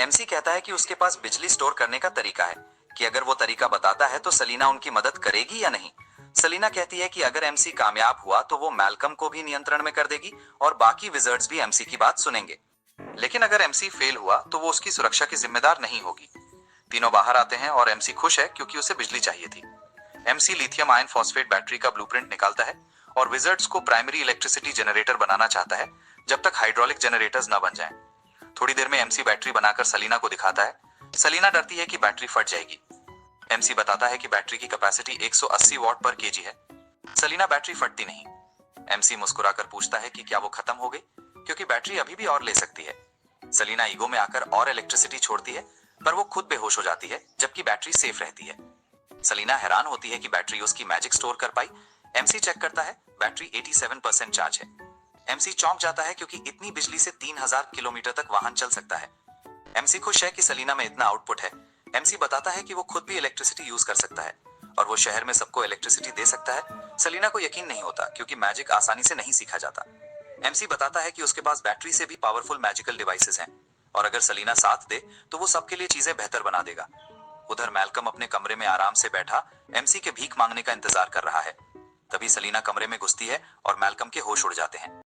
एमसी कहता है कि उसके पास बिजली स्टोर करने का तरीका है, कि अगर वो तरीका बताता है तो सेलिना उनकी मदद करेगी या नहीं। सेलिना कहती है कि अगर एमसी कामयाब हुआ तो वो मैल्कम को भी नियंत्रण में कर देगी और बाकी विजर्ड्स भी एमसी की बात सुनेंगे। लेकिन अगर एमसी फेल हुआ तो वो उसकी सुरक्षा की जिम्मेदार नहीं होगी। तीनों बाहर आते हैं और एमसी खुश है क्योंकि उसे बिजली चाहिए थी। MC lithium ion phosphate battery का ब्लूप्रिंट निकालता है और विजर्ड्स को प्राइमरी इलेक्ट्रिसिटी जनरेटर बनाना चाहता है जब तक हाइड्रोलिक जनरेटर्स न बन जाएं। थोड़ी देर में एमसी बैटरी बनाकर सलीना को दिखाता है। सलीना डरती है कि बैटरी फट जाएगी। एमसी बताता है कि बैटरी की कैपेसिटी 180 वॉट पर केजी है। सलीना बैटरी फटती नहीं। एमसी मुस्कुराकर पूछता है कि क्या वो खत्म हो गई, क्योंकि बैटरी अभी भी और ले सकती है। सलीना ईगो में आकर और इलेक्ट्रिसिटी छोड़ती है, पर वो खुद बेहोश हो जाती है जबकि बैटरी सेफ रहती है। सलीना हैरान होती है कि बैटरी उसकी मैजिक स्टोर कर पाई। एमसी चेक करता है, बैटरी 87% चार्ज है। एमसी चौंक जाता है क्योंकि इतनी बिजली से 3000 किलोमीटर तक वाहन चल सकता है। एमसी खुश है कि सलीना में इतना आउटपुट है। एमसी बताता है कि वो खुद भी इलेक्ट्रिसिटी यूज कर सकता है और वो शहर में सबको इलेक्ट्रिसिटी दे सकता है। सलीना को यकीन नहीं होता क्योंकि मैजिक आसानी से नहीं सीखा जाता। एमसी बताता है कि उसके पास बैटरी से भी पावरफुल मैजिकल डिवाइसेस हैं और अगर सलीना साथ दे तो वो सबके लिए चीजें बेहतर बना देगा। उधर मैल्कम अपने कमरे में आराम से बैठा एमसी के भीख मांगने का इंतजार कर रहा है। तभी सलीना कमरे में घुसती है और मैल्कम के होश उड़ जाते हैं।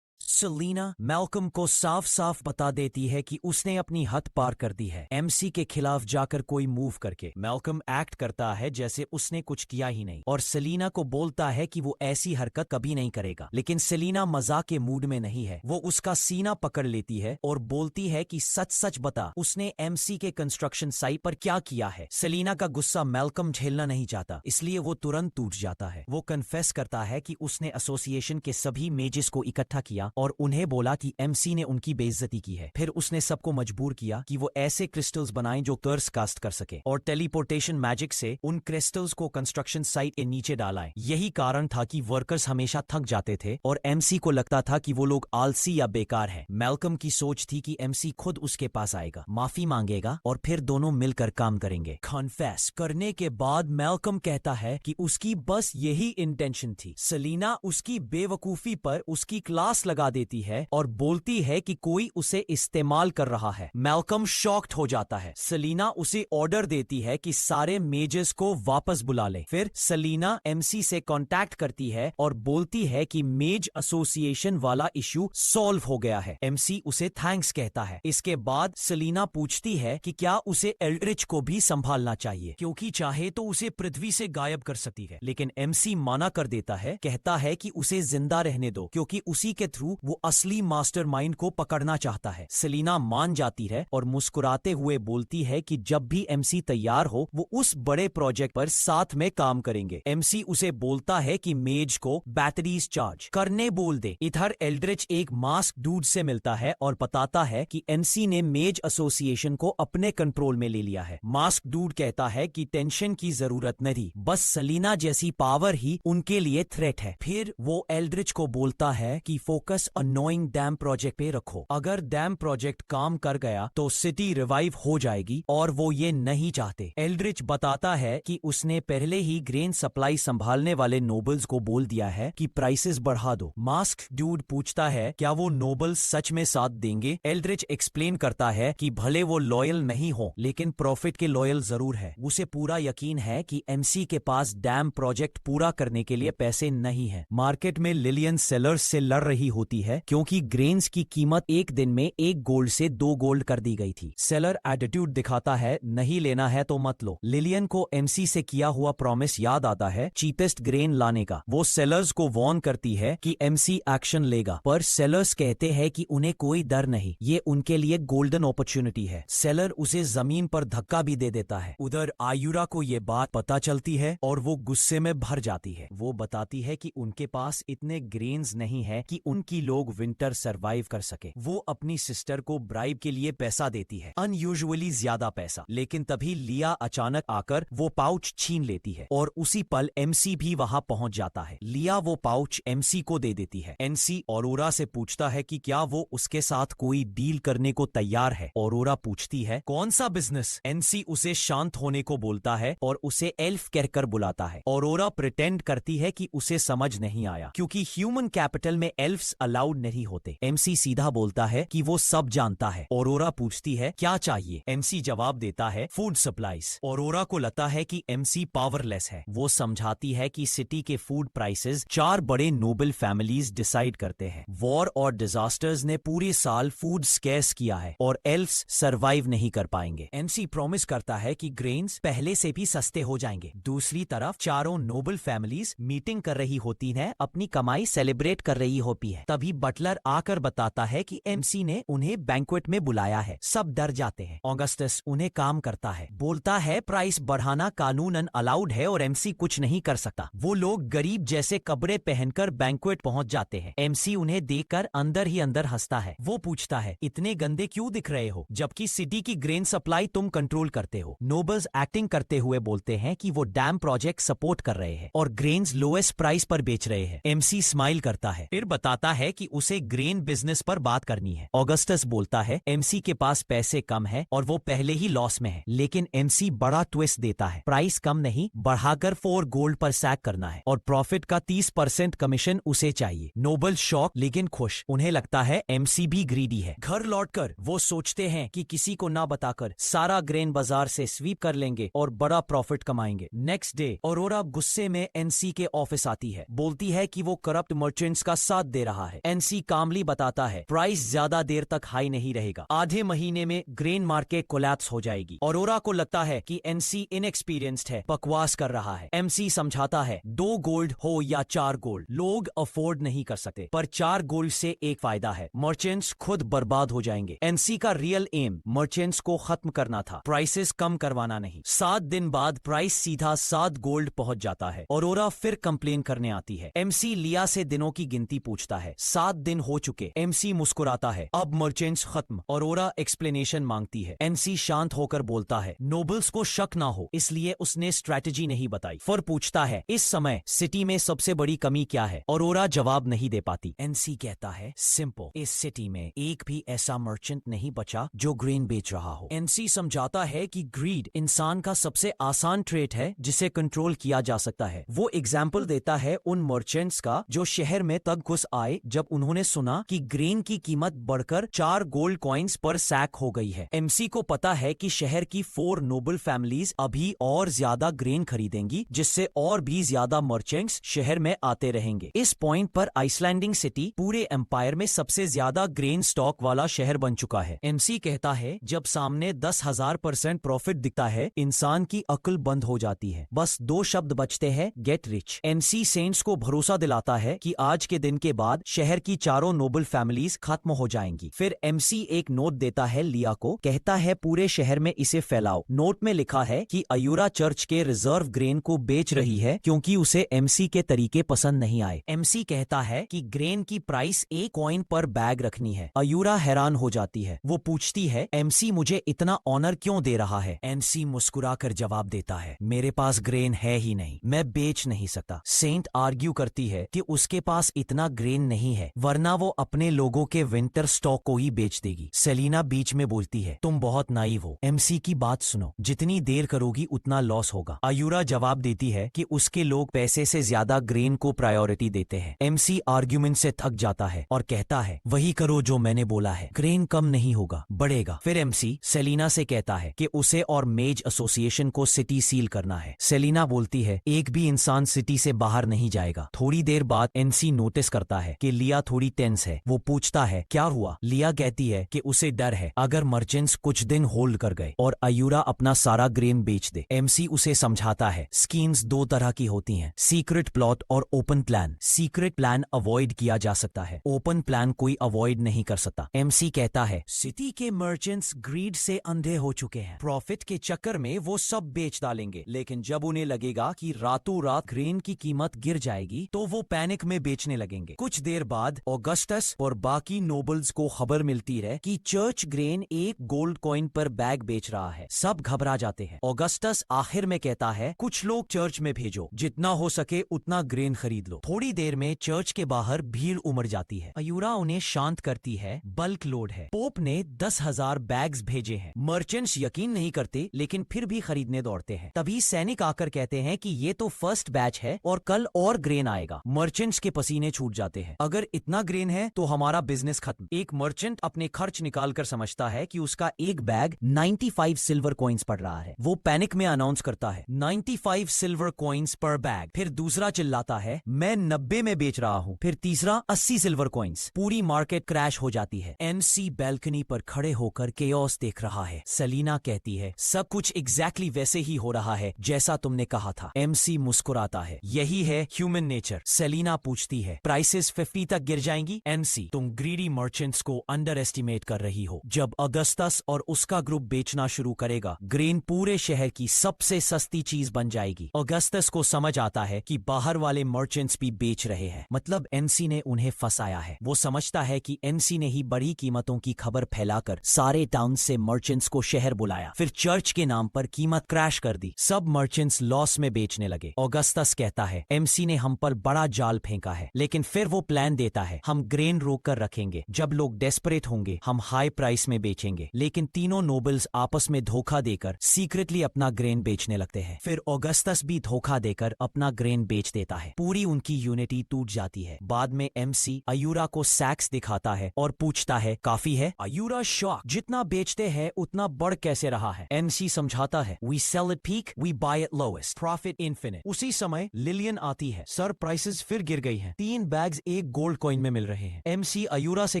सेलिना मैल्कम को साफ साफ बता देती है कि उसने अपनी हद पार कर दी है। एमसी के खिलाफ जाकर कोई मूव करके मैल्कम एक्ट करता है जैसे उसने कुछ किया ही नहीं और सेलिना को बोलता है कि वो ऐसी हरकत कभी नहीं करेगा। लेकिन सेलिना मजाक के मूड में नहीं है। वो उसका सीना पकड़ लेती है और बोलती है कि सच सच बता, उसने एमसी के कंस्ट्रक्शन साइट पर क्या किया है। सेलिना का गुस्सा मैल्कम झेलना नहीं चाहता, इसलिए वो तुरंत टूट जाता है। वो कन्फेस करता है कि उसने एसोसिएशन के सभी मेजेस को इकट्ठा किया और उन्हें बोला कि एमसी ने उनकी बेइज्जती की है। फिर उसने सबको मजबूर किया कि वो ऐसे क्रिस्टल्स बनाएं जो कर्स कास्ट कर सके और टेलीपोर्टेशन मैजिक से उन क्रिस्टल्स को कंस्ट्रक्शन साइट के नीचे डालाएं। यही कारण था कि वर्कर्स हमेशा थक जाते थे और एमसी को लगता था कि वो लोग आलसी या बेकार हैं। मैल्कम की सोच थी कि एमसी खुद उसके पास आएगा, माफी मांगेगा और फिर दोनों मिलकर काम करेंगे। कन्फेस करने के बाद मैल्कम कहता है कि उसकी बस यही इंटेंशन थी। सेलिना उसकी बेवकूफी पर उसकी क्लास लगा देती है और बोलती है कि कोई उसे इस्तेमाल कर रहा है। मैल्कम शॉक्ड हो जाता है। सेलिना उसे ऑर्डर देती है कि सारे मेजर्स को वापस बुला ले। फिर सेलिना एमसी से कांटेक्ट करती है और बोलती है कि मेज एसोसिएशन वाला इशू सॉल्व हो गया है। एमसी उसे थैंक्स कहता है। इसके बाद सेलिना पूछती है कि क्या उसे एल्ड्रिच को भी संभालना चाहिए, क्योंकि चाहे तो उसे पृथ्वी से गायब कर सकती है। लेकिन एमसी मना कर देता है, कहता है कि उसे जिंदा रहने दो क्योंकि उसी के थ्रू वो असली मास्टरमाइंड को पकड़ना चाहता है। सेलिना मान जाती है और मुस्कुराते हुए बोलती है कि जब भी एमसी तैयार हो वो उस बड़े प्रोजेक्ट पर साथ में काम करेंगे। एमसी उसे बोलता है कि मेज को बैटरीज चार्ज करने बोल दे। इधर एल्ड्रिच एक मास्क डूड से मिलता है और बताता है कि एमसी ने मेज एसोसिएशन को अपने कंट्रोल में ले लिया है। मास्क डूड कहता है कि टेंशन की जरूरत नहीं, बस सेलिना जैसी पावर ही उनके लिए थ्रेट है। फिर वो एल्ड्रिच को बोलता है कि फोकस अनोइंग डैम प्रोजेक्ट पे रखो। अगर डैम प्रोजेक्ट काम कर गया तो सिटी रिवाइव हो जाएगी और वो ये नहीं चाहते। एल्ड्रिच बताता है कि उसने पहले ही ग्रेन सप्लाई संभालने वाले नोबल्स को बोल दिया है कि प्राइसेस बढ़ा दो। मास्क डूड पूछता है क्या वो नोबल्स सच में साथ देंगे। एल्ड्रिच एक्सप्लेन करता है कि भले वो लॉयल नहीं हो लेकिन प्रॉफिट के लॉयल जरूर है। उसे पूरा यकीन है कि एमसी के पास डैम प्रोजेक्ट पूरा करने के लिए पैसे नहीं है। मार्केट में लिलियन सेलर्स से लड़ रही होती है क्योंकि ग्रेन्स की कीमत एक दिन में 1 गोल्ड से 2 गोल्ड कर दी गई थी। सेलर एटीट्यूड दिखाता है, नहीं लेना है तो मत लो। लिलियन को एमसी से किया हुआ प्रॉमिस याद आता है चीपेस्ट ग्रेन लाने का। वो सेलर्स को वार्न करती है कि एमसी एक्शन लेगा, पर सेलर्स कहते हैं कि उन्हें कोई डर नहीं, ये उनके लिए गोल्डन अपॉर्चुनिटी है। सेलर उसे जमीन पर धक्का भी दे देता है। उधर आयुरा को ये बात पता चलती है और वो गुस्से में भर जाती है। वो बताती है कि उनके पास इतने ग्रेन्स नहीं है कि उनकी लोग विंटर सरवाइव कर सके। वो अपनी सिस्टर को ब्राइब के लिए पैसा देती है, अनयूजुअली ज्यादा पैसा। लेकिन तभी लिया अचानक आकर वो पाउच छीन लेती है और उसी पल एमसी भी वहां पहुंच जाता है। लिया वो पाउच एमसी को दे देती है। एमसी ऑरोरा से पूछता है कि क्या वो उसके साथ कोई डील करने को तैयार है। ऑरोरा पूछती है कौन सा बिजनेस। एमसी उसे शांत होने को बोलता है और उसे एल्फ कहकर बुलाता है। ऑरोरा प्रिटेंड करती है कि उसे समझ नहीं आया क्योंकि ह्यूमन कैपिटल में एल्फ्स अलाउड नहीं होते। एमसी सीधा बोलता है कि वो सब जानता है। ऑरोरा पूछती है क्या चाहिए। एमसी जवाब देता है फूड सप्लाईज। ऑरोरा को लगता है कि एमसी पावरलेस है। वो समझाती है कि सिटी के फूड प्राइसेस 4 बड़े नोबल फैमिलीज डिसाइड करते हैं। वॉर और डिजास्टर्स ने पूरे साल फूड स्कैर्स किया है और एल्फ्स सरवाइव नहीं कर पाएंगे। एमसी प्रॉमिस करता है कि ग्रेन्स पहले से भी सस्ते हो जाएंगे। दूसरी तरफ चारों नोबल फैमिलीज मीटिंग कर रही होती हैं, अपनी कमाई सेलिब्रेट कर रही होती है। तभी बटलर आकर बताता है कि एमसी ने उन्हें बैंक्वेट में बुलाया है। सब डर जाते हैं। ऑगस्टस उन्हें काम करता है, बोलता है प्राइस बढ़ाना कानूनन अलाउड है और एमसी कुछ नहीं कर सकता। वो लोग गरीब जैसे कपड़े पहनकर बैंक्वेट पहुंच जाते हैं। एमसी उन्हें देखकर अंदर ही अंदर हंसता है। वो पूछता है इतने गंदे क्यों दिख रहे हो जबकि सिटी की ग्रेन सप्लाई तुम कंट्रोल करते हो। नोबल्स एक्टिंग करते हुए बोलते हैं कि वो डैम प्रोजेक्ट सपोर्ट कर रहे हैं और ग्रेन्स लोएस्ट प्राइस पर बेच रहे हैं। एमसी स्माइल करता है, फिर बताता है कि उसे ग्रेन बिजनेस पर बात करनी है। ऑगस्टस बोलता है एमसी के पास पैसे कम है और वो पहले ही लॉस में है। लेकिन एमसी बड़ा ट्विस्ट देता है, प्राइस कम नहीं बढ़ाकर 4 गोल्ड पर सैक करना है और प्रॉफिट का 30% कमीशन उसे चाहिए। नोबल शॉक लेकिन खुश। उन्हें लगता है एमसी भी ग्रीडी है। घर लौटकर वो सोचते हैं कि किसी को ना बताकर सारा ग्रेन बाजार से स्वीप कर लेंगे और बड़ा प्रॉफिट कमाएंगे। नेक्स्ट डे ऑरोरा गुस्से में एनसी के ऑफिस आती है, बोलती है कि वो करप्ट मर्चेंट्स का साथ दे रहा है। एनसी कामली बताता है प्राइस ज्यादा देर तक हाई नहीं रहेगा, आधे महीने में ग्रेन मार्केट कोलैप्स हो जाएगी। ऑरोरा को लगता है कि एनसी इनएक्सपीरियंस्ड है, बकवास कर रहा है। एमसी समझाता है 2 गोल्ड हो या 4 गोल्ड लोग अफोर्ड नहीं कर सकते, पर 4 गोल्ड से एक फायदा है, मर्चेंट्स खुद बर्बाद हो जाएंगे। एनसी का रियल एम मर्चेंट्स को खत्म करना था, प्राइसेस कम करवाना नहीं। 7 दिन बाद प्राइस सीधा 7 गोल्ड पहुंच जाता है। ऑरोरा फिर कंप्लेन करने आती है। एमसी लिया से दिनों की गिनती पूछता है। 7 दिन हो चुके। एमसी मुस्कुराता है, अब मर्चेंट्स खत्म। ऑरोरा एक्सप्लेनेशन मांगती है। एनसी शांत होकर बोलता है नोबल्स को शक ना हो इसलिए उसने स्ट्रेटेजी नहीं बताई। फिर पूछता है इस समय सिटी में सबसे बड़ी कमी क्या है। ऑरोरा जवाब नहीं दे पाती। एनसी कहता है सिंपल, इस सिटी में एक भी ऐसा मर्चेंट नहीं बचा जो ग्रेन बेच रहा हो। एनसी समझाता है कि ग्रीड इंसान का सबसे आसान ट्रेट है जिसे कंट्रोल किया जा सकता है। वो एग्जाम्पल देता है उन मर्चेंट्स का जो शहर में तब घुस आए जब उन्होंने सुना कि ग्रेन की कीमत बढ़कर 4 गोल्ड कॉइन्स पर सैक हो गई है। एमसी को पता है कि शहर की 4 नोबल फैमिलीज अभी और ज्यादा ग्रेन खरीदेंगी, जिससे और भी ज्यादा मर्चेंट्स शहर में आते रहेंगे। इस पॉइंट पर आइसलैंडिंग सिटी पूरे एम्पायर में सबसे ज्यादा ग्रेन स्टॉक वाला शहर बन चुका है। एमसी कहता है, जब सामने 10,000% प्रॉफिट दिखता है, इंसान की अक्ल बंद हो जाती है। बस 2 शब्द बचते हैं, गेट रिच। एमसी सेंट्स को भरोसा दिलाता है कि आज के दिन के बाद शहर की 4 नोबल फैमिलीज खत्म हो जाएंगी। फिर एमसी एक नोट देता है लिया को, कहता है पूरे शहर में इसे फैलाओ। नोट में लिखा है कि अयूरा चर्च के रिजर्व ग्रेन को बेच रही है क्योंकि उसे एमसी के तरीके पसंद नहीं आए। एमसी कहता है कि ग्रेन की प्राइस 1 कॉइन पर बैग रखनी है। अयूरा हैरान हो जाती है। वो पूछती है, एमसी मुझे इतना ऑनर क्यों दे रहा है? एमसी मुस्कुराकर जवाब देता है, मेरे पास ग्रेन है ही नहीं, मैं बेच नहीं सकता। सेंट आर्ग्यू करती है कि उसके पास इतना ग्रेन नहीं है, वरना वो अपने लोगों के विंटर स्टॉक को ही बेच देगी। सेलिना बीच में बोलती है, तुम बहुत नाइव हो, एमसी की बात सुनो, जितनी देर करोगी उतना लॉस होगा। अयूरा जवाब देती है कि उसके लोग पैसे से ज्यादा ग्रेन को प्रायोरिटी देते हैं। एमसी आर्ग्यूमेंट से थक जाता है और कहता है, वही करो जो मैंने बोला है, ग्रेन कम नहीं होगा, बढ़ेगा। फिर एमसी सेलिना से कहता है कि उसे और मेज एसोसिएशन को सिटी सील करना है। सेलिना बोलती है, एक भी इंसान सिटी से बाहर नहीं जाएगा। थोड़ी देर बाद एमसी नोटिस करता है कि लिया थोड़ी टेंस है। वो पूछता है, क्या हुआ? लिया कहती है कि उसे डर है अगर मर्चेंट्स कुछ दिन होल्ड कर गए और अयूरा अपना सारा ग्रेन बेच दे। एमसी उसे समझाता है, स्कीम्स 2 तरह की होती हैं, सीक्रेट प्लॉट और open plan. Secret plan avoid किया जा सकता है, ओपन प्लान कोई अवॉइड नहीं कर सकता। एमसी कहता है, सिटी के मर्चेंट्स ग्रीड से अंधे हो चुके हैं, प्रॉफिट के चक्कर में वो सब बेच डालेंगे, लेकिन जब उन्हें लगेगा कि रातों रात ग्रेन की कीमत गिर जाएगी तो वो पैनिक में बेचने लगेंगे। कुछ देर बाद ऑगस्टस और बाकी नोबल्स को खबर मिलती है कि चर्च ग्रेन 1 गोल्ड कॉइन पर बैग बेच रहा है। सब घबरा जाते हैं। ऑगस्टस आखिर में कहता है, कुछ लोग चर्च में भेजो, जितना हो सके उतना ग्रेन खरीद लो। थोड़ी देर में चर्च के बाहर भीड़ उमड़ जाती है। अयूरा उन्हें शांत करती है, बल्क लोड है, पोप ने 10,000 बैग्स भेजे हैं। मर्चेंट्स यकीन नहीं करते लेकिन फिर भी खरीदने दौड़ते हैं। तभी सैनिक आकर कहते हैं कि ये तो फर्स्ट बैच है और कल और ग्रेन आएगा। मर्चेंट्स के पसीने छूट जाते हैं। अगर इतना ग्रेन है तो हमारा बिजनेस खत्म। एक मर्चेंट अपने खर्च निकालकर समझता है कि उसका एक बैग 95 सिल्वर कॉइन्स पड़ रहा है। वो पैनिक में अनाउंस करता है, 95 सिल्वर कॉइन्स पर बैग। फिर दूसरा चिल्लाता है, मैं 90 में बेच रहा हूँ। फिर तीसरा 80 सिल्वर कॉइन्स। पूरी मार्केट क्रैश हो जाती है। एमसी बैल्कनी पर खड़े होकर केओस देख रहा है। सेलिना कहती है, सब कुछ एग्जैक्टली वैसे ही हो रहा है जैसा तुमने कहा था। एमसी मुस्कुराता है, यही है ह्यूमन नेचर। सेलिना पूछती है, प्राइसेस 50 तक गिर जाएंगी? एमसी, तुम ग्रीडी मर्चेंट्स को अंडर एस्टिमेट कर रही हो। जब अगस्टस और उसका ग्रुप बेचना शुरू करेगा, ग्रेन पूरे शहर की सबसे सस्ती चीज बन जाएगी। अगस्टस को समझ आता है कि बाहर वाले मर्चेंट्स भी बेच रहे हैं, मतलब एमसी ने उन्हें फंसाया है। वो समझता है कि एमसी ने ही बड़ी कीमतों की खबर फैलाकर सारे टाउन से मर्चेंट्स को शहर बुलाया, फिर चर्च के नाम पर कीमत क्रैश कर दी। सब मर्चेंट्स लॉस में बेचने लगे। अगस्टस कहता है, एमसी ने हम पर बड़ा जाल फेंका है, लेकिन फिर वो प्लान देता है, हम ग्रेन रोक कर रखेंगे, जब लोग डेस्परेट होंगे हम हाई प्राइस में बेचेंगे। लेकिन तीनों नोबल्स आपस में धोखा देकर सीक्रेटली अपना ग्रेन बेचने लगते हैं। फिर ऑगस्टस भी धोखा देकर अपना ग्रेन बेच देता है। पूरी उनकी यूनिटी टूट जाती है। बाद में एमसी अयूरा को सैक्स दिखाता है और पूछता है, काफी है? अयूरा शॉक, जितना बेचते हैं उतना बढ़ कैसे रहा है? एमसी समझाता है, we sell it peak, we buy it lowest, profit infinite. उसी समय लिलियन आती है, सर प्राइसेस फिर गिर गई हैं, 3 बैग्स 1 गोल्ड कॉइन में मिल रहे हैं। एमसी अयूरा से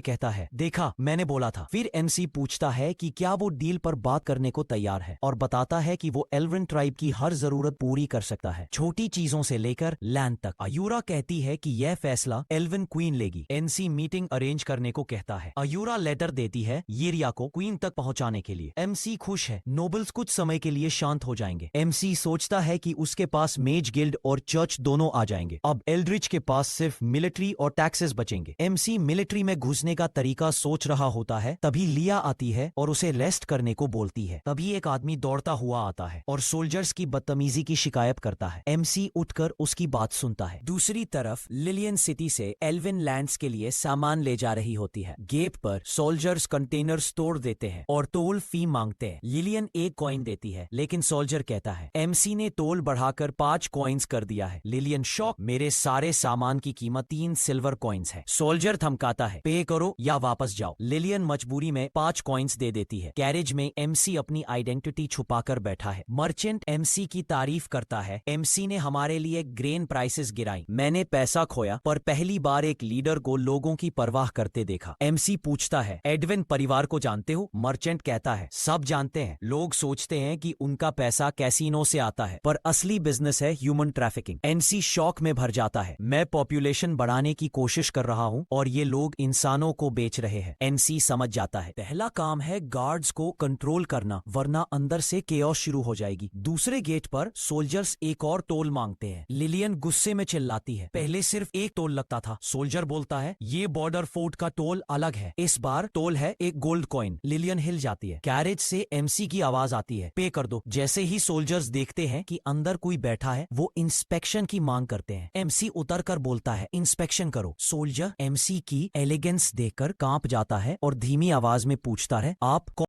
कहता है, देखा मैंने बोला था। फिर एमसी पूछता है कि क्या वो डील पर बात करने को तैयार है और बताता है कि वो एल्वन ट्राइब की हर जरूरत पूरी कर सकता है, छोटी चीजों से लेकर लैंड तक। अयूरा कहती है कि यह फैसला एल्वन क्वीन लेगी। एमसी मीटिंग अरेंज करने को कहता है। अयूरा लेटर देती है येरिया को क्वीन तक पहुंचाने के लिए। एमसी खुश है, नोबल्स कुछ समय के लिए शांत हो जाएंगे। एमसी सोचता है कि उसके पास मेज गिल्ड और चर्च दोनों आ जाएंगे। अब एल्ड्रिच के पास सिर्फ मिलिट्री और टैक्सेस बचेंगे। एमसी मिलिट्री में घुसने का तरीका सोच रहा होता है, तभी लिया आती है और उसे रेस्ट करने को बोलती है। तभी एक आदमी दौड़ता हुआ आता है और सोल्जर्स की बदतमीजी की शिकायत करता है। एमसी उठकर उसकी बात सुनता है। दूसरी तरफ लिलियन सिटी से एल्विन लैंड्स के लिए सामान ले जा रही होती है। गेट पर सोल्जर्स कंटेनर्स तोड़ देते हैं और टोल फी मांगते हैं। लिलियन 1 कॉइन देती है, लेकिन सोल्जर कहता है, एमसी ने टोल बढ़ाकर 5 कॉइन्स कर दिया है। लिलियन शॉक, मेरे सारे सामान की कीमत 3 सिल्वर कॉइन कॉइन्स है। सोल्जर धमकाता है, पे करो या वापस जाओ। लिलियन मजबूरी में 5 कॉइन्स दे देती है। गैरेज में एमसी अपनी आइडेंटिटी छुपाकर बैठा है। मर्चेंट एमसी की तारीफ करता है, एमसी ने हमारे लिए ग्रेन प्राइसेस गिराई। मैंने पैसा खोया पर पहली बार एक लीडर को लोगों की परवाह करते देखा। एमसी पूछता है, एडविन परिवार को जानते हो? मर्चेंट कहता है, सब जानते हैं। लोग सोचते हैं कि उनका पैसा कैसीनो से आता है, पर असली बिजनेस है ह्यूमन ट्रैफिकिंग। एमसी शॉक में भर जाता है, मैं पॉपुलेशन बढ़ाने की कोशिश कर रहा हूं और ये लोग इंसानों को बेच रहे हैं। एमसी समझ जाता है, पहला काम है गार्ड्स को कंट्रोल करना, वरना अंदर से केओस शुरू हो जाएगी। दूसरे गेट पर सोल्जर्स एक और टोल मांगते हैं। लिलियन गुस्से में चिल्लाती है, पहले सिर्फ एक टोल लगता था। सोल्जर बोलता है, ये बॉर्डर फोर्ट का टोल अलग है, इस बार टोल है एक गोल्ड कॉइन। लिलियन हिल जाती है। कैरेज से एमसी की आवाज आती है, पे कर दो। जैसे ही सोल्जर्स देखते हैं कि अंदर कोई बैठा है, वो इंस्पेक्शन की मांग करते हैं। एमसी उतर कर बोलता है, इंस्पेक्शन करो। सोल्जर एमसी की एलिगेंस देखकर कांप जाता है और धीमी आवाज में पूछता है, आप कौन?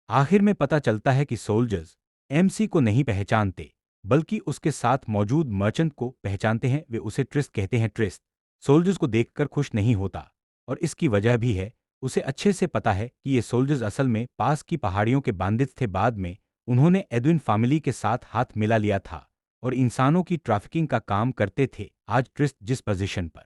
आखिर में पता चलता है कि सोल्जर्स एमसी को नहीं पहचानते, बल्कि उसके साथ मौजूद मर्चेंट को पहचानते हैं। वे उसे ट्रिस्ट कहते हैं। ट्रिस्ट सोल्जर्स को देखकर खुश नहीं होता, और इसकी वजह भी है। उसे अच्छे से पता है कि ये सोल्जर्स असल में पास की पहाड़ियों के बांदित थे। बाद में उन्होंने एडविन फैमिली के साथ हाथ मिला लिया था और इंसानों की ट्रैफिकिंग का काम करते थे। आज ट्रिस्ट जिस पोजीशन पर,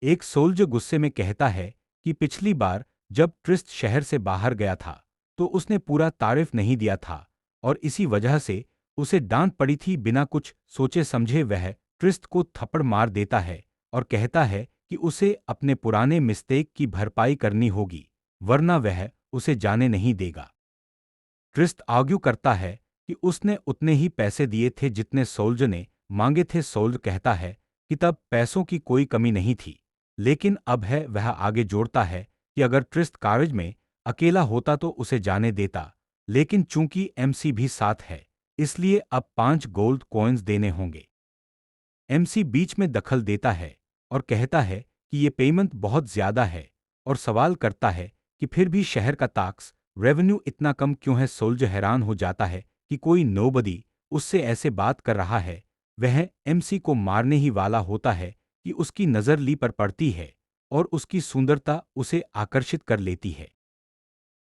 एक सोल्जर गुस्से में कहता है कि पिछली बार जब ट्रिस्ट शहर से बाहर गया था तो उसने पूरा तारीफ नहीं दिया था और इसी वजह से उसे डांट पड़ी थी। बिना कुछ सोचे समझे वह ट्रिस्ट को थप्पड़ मार देता है और कहता है कि उसे अपने पुराने मिस्टेक की भरपाई करनी होगी, वरना वह उसे जाने नहीं देगा। ट्रिस्ट आर्ग्यू करता है कि उसने उतने ही पैसे दिए थे जितने सोल्जर ने मांगे थे। सोल्जर कहता है कि तब पैसों की कोई कमी नहीं थी, लेकिन अब है। वह आगे जोड़ता है कि अगर ट्रिस्ट कारज में अकेला होता तो उसे जाने देता, लेकिन चूंकि एमसी भी साथ है, इसलिए अब 5 गोल्ड कॉइन्स देने होंगे। एमसी बीच में दखल देता है और कहता है कि ये पेमेंट बहुत ज्यादा है, और सवाल करता है कि फिर भी शहर का टैक्स रेवेन्यू इतना कम क्यों है। सोल्जर हैरान हो जाता है कि कोई नोबडी उससे ऐसे बात कर रहा है। वह एमसी को मारने ही वाला होता है कि उसकी नज़र ली पर पड़ती है और उसकी सुंदरता उसे आकर्षित कर लेती है।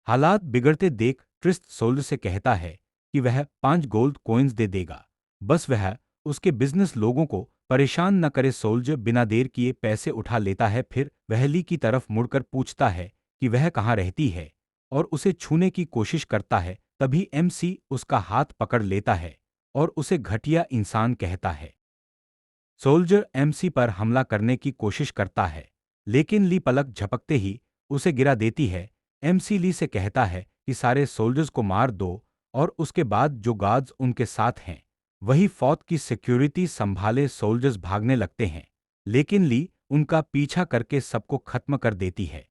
हालात बिगड़ते देख ट्रिस्ट सोल्जर से कहता है कि वह 5 गोल्ड कॉइन्स दे देगा, बस वह उसके बिजनेस लोगों को परेशान न करे। सोल्जर बिना देर किए पैसे उठा लेता है। फिर वह ली की तरफ मुड़कर पूछता है कि वह कहाँ रहती है और उसे छूने की कोशिश करता है। तभी एमसी उसका हाथ पकड़ लेता है और उसे घटिया इंसान कहता है। सोल्जर एमसी पर हमला करने की कोशिश करता है, लेकिन ली पलक झपकते ही उसे गिरा देती है। एमसी ली से कहता है कि सारे सोल्जर्स को मार दो और उसके बाद जो गार्ड्स उनके साथ हैं वही फौज की सिक्योरिटी संभाले। सोल्जर्स भागने लगते हैं, लेकिन ली उनका पीछा करके सबको खत्म कर देती है।